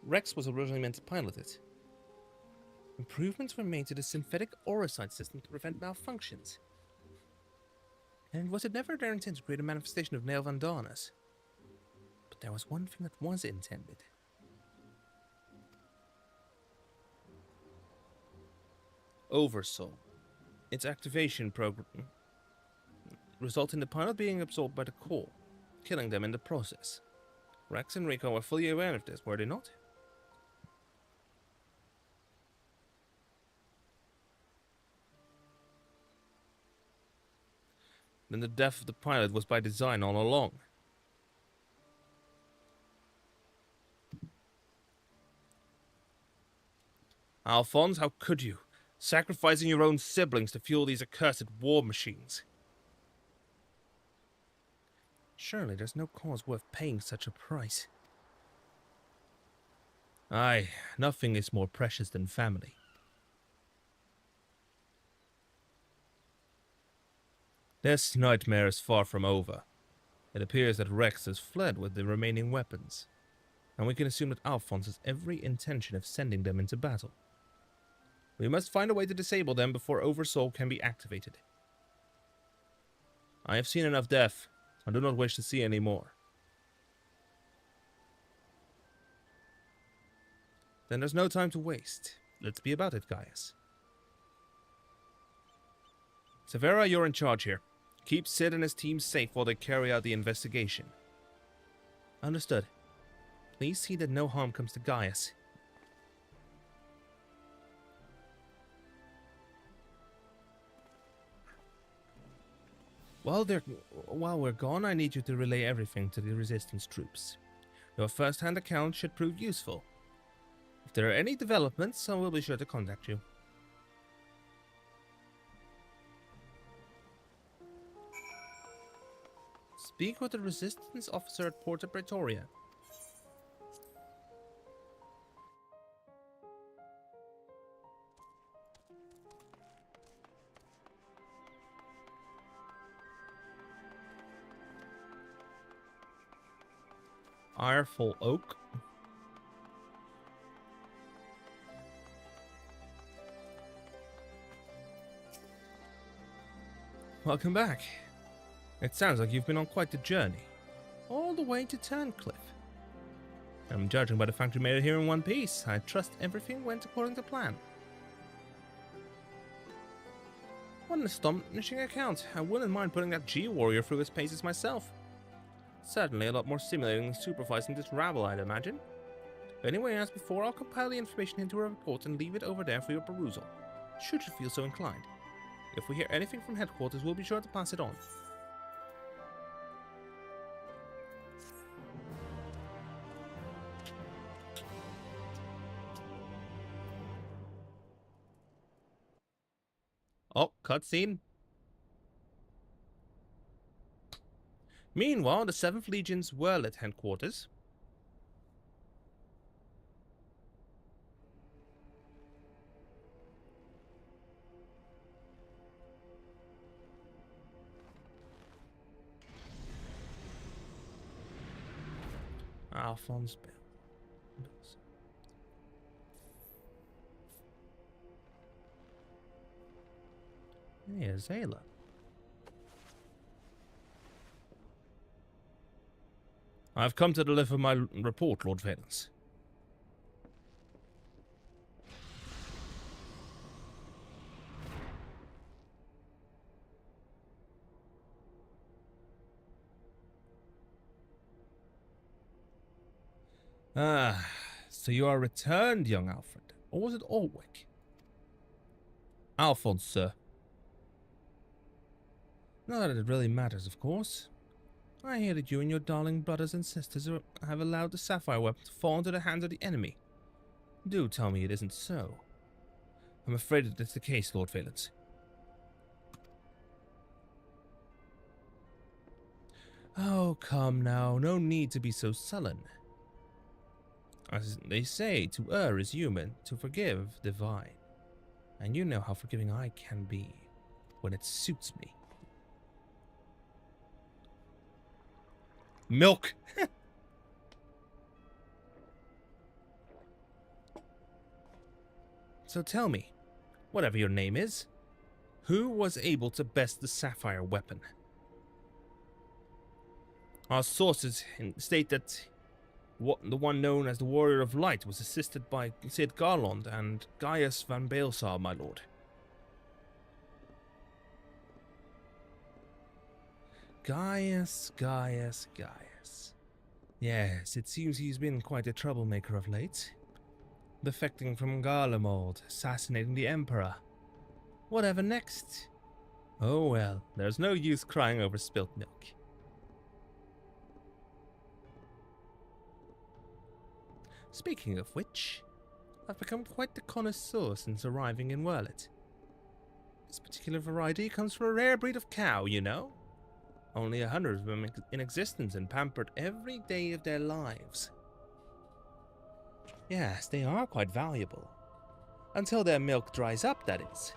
Rex was originally meant to pilot it. Improvements were made to the synthetic aurosite system to prevent malfunctions. And was it never their intent to create a manifestation of Nail Vandanas? But there was one thing that was intended. Oversoul. Its activation program resulted in the pilot being absorbed by the core, killing them in the process. Rex and Rico were fully aware of this, were they not? Then the death of the pilot was by design all along. Alphonse, how could you? Sacrificing your own siblings to fuel these accursed war machines. Surely there's no cause worth paying such a price. Aye, nothing is more precious than family. This nightmare is far from over. It appears that Rex has fled with the remaining weapons, and we can assume that Alphonse has every intention of sending them into battle. We must find a way to disable them before Oversoul can be activated. I have seen enough death. I do not wish to see any more. Then there's no time to waste. Let's be about it, Gaius. Severa, you're in charge here. Keep Sid and his team safe while they carry out the investigation. Understood. Please see that no harm comes to Gaius. While we're gone, I need you to relay everything to the Resistance troops. Your first-hand account should prove useful. If there are any developments, I will be sure to contact you. Speak with the Resistance officer at Porta Praetoria. Ireful Oak. Welcome back. It sounds like you've been on quite the journey. All the way to Turncliffe. I'm judging by the fact you made it here in one piece. I trust everything went according to plan. What an astonishing account. I wouldn't mind putting that G-Warrior through his paces myself. Certainly a lot more stimulating than supervising this rabble, I'd imagine. Anyway, as before, I'll compile the information into a report and leave it over there for your perusal, should you feel so inclined. If we hear anything from headquarters, we'll be sure to pass it on. Oh, cutscene. Meanwhile, the 7th Legion's Werlyt headquarters. Alphonse Bell. Hey, Azela. I've come to deliver my report, Lord Valens. Ah, so you are returned, young Alfred. Or was it Alwick? Alphonse, sir. Not that it really matters, of course. I hear that you and your darling brothers and sisters have allowed the sapphire weapon to fall into the hands of the enemy. Do tell me it isn't so. I'm afraid it is the case, Lord Valens. Oh, come now, no need to be so sullen. As they say, to err is human, to forgive divine. And you know how forgiving I can be when it suits me. Milk! So tell me, whatever your name is, who was able to best the sapphire weapon? Our sources state that the one known as the Warrior of Light was assisted by Sid Garland and Gaius van Baelsar, my lord. Gaius. Yes, it seems he's been quite a troublemaker of late. Defecting from Garlemald, assassinating the Emperor. Whatever next? Oh well, there's no use crying over spilt milk. Speaking of which, I've become quite the connoisseur since arriving in Werlyt. This particular variety comes from a rare breed of cow, you know. Only 100 of them in existence and pampered every day of their lives. Yes, they are quite valuable. Until their milk dries up, that is.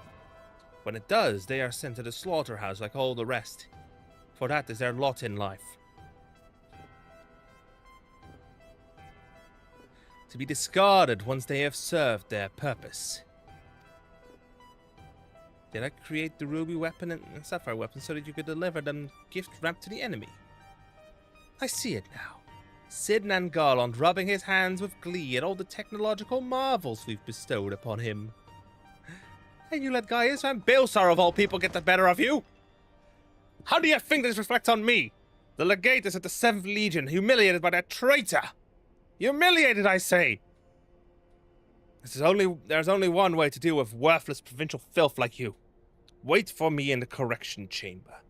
When it does, they are sent to the slaughterhouse like all the rest. For that is their lot in life. To be discarded once they have served their purpose. Did I create the ruby weapon and sapphire weapon so that you could deliver them gift wrapped to the enemy? I see it now. Sid Nangarland rubbing his hands with glee at all the technological marvels we've bestowed upon him. And you let Gaius and Baelsar of all people get the better of you? How do you think this reflects on me? The legatus of the 7th Legion, humiliated by that traitor! Humiliated, I say! There's only one way to deal with worthless provincial filth like you. Wait for me in the correction chamber.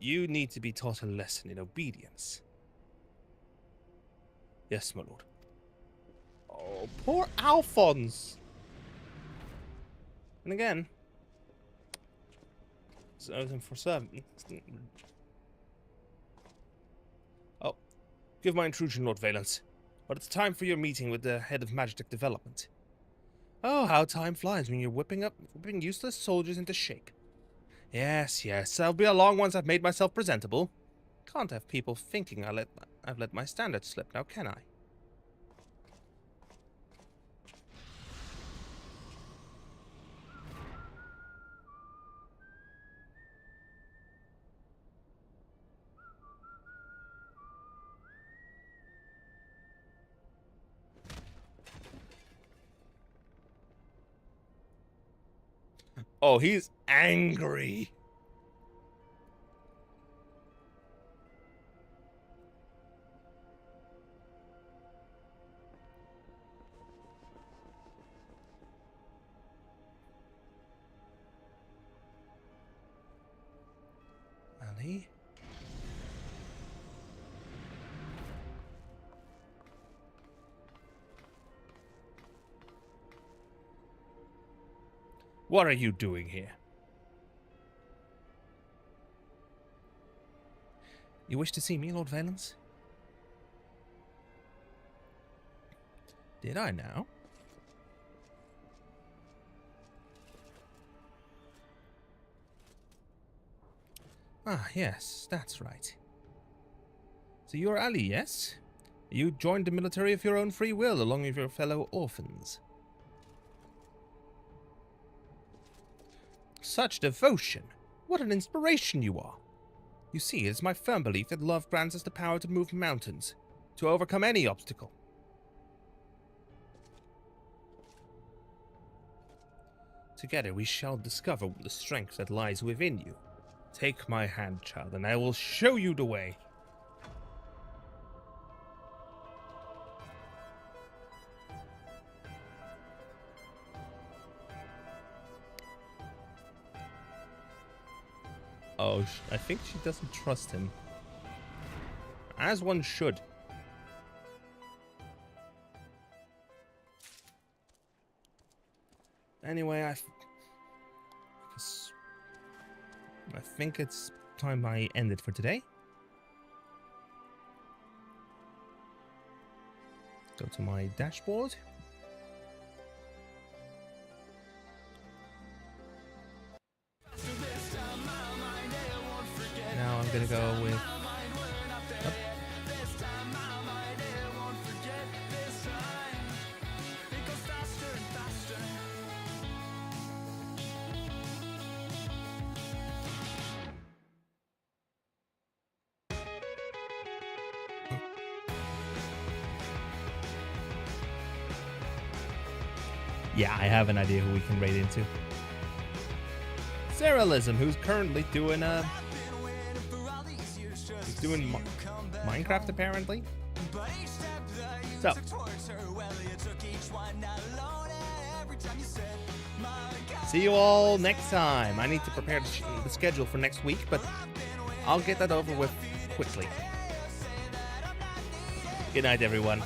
You need to be taught a lesson in obedience. Yes, my lord. Oh, poor Alphonse! And again... for 7. Oh, give my intrusion, Lord Valence. But it's time for your meeting with the head of Magitek Development. Oh, how time flies when you're whipping useless soldiers into shape. Yes, I'll be along once I've made myself presentable. Can't have people thinking I've let my standards slip now, can I? Oh, he's angry. Ali? What are you doing here? You wish to see me, Lord Valence? Did I now? Ah, yes, that's right. So you're Ali, yes? You joined the military of your own free will, along with your fellow orphans. Such devotion! What an inspiration you are! You see, it's my firm belief that love grants us the power to move mountains, to overcome any obstacle. Together we shall discover the strength that lies within you. Take my hand, child, and I will show you the way. Oh, I think she doesn't trust him. As one should. Anyway, I think it's time I end it for today. Go to my dashboard. Now I'm gonna go with... Yeah, I have an idea who we can raid into. Serialism, who's currently doing he's doing Minecraft apparently. So see you all next time. I need to prepare the schedule for next week, but I'll get that over with quickly. Good night, everyone.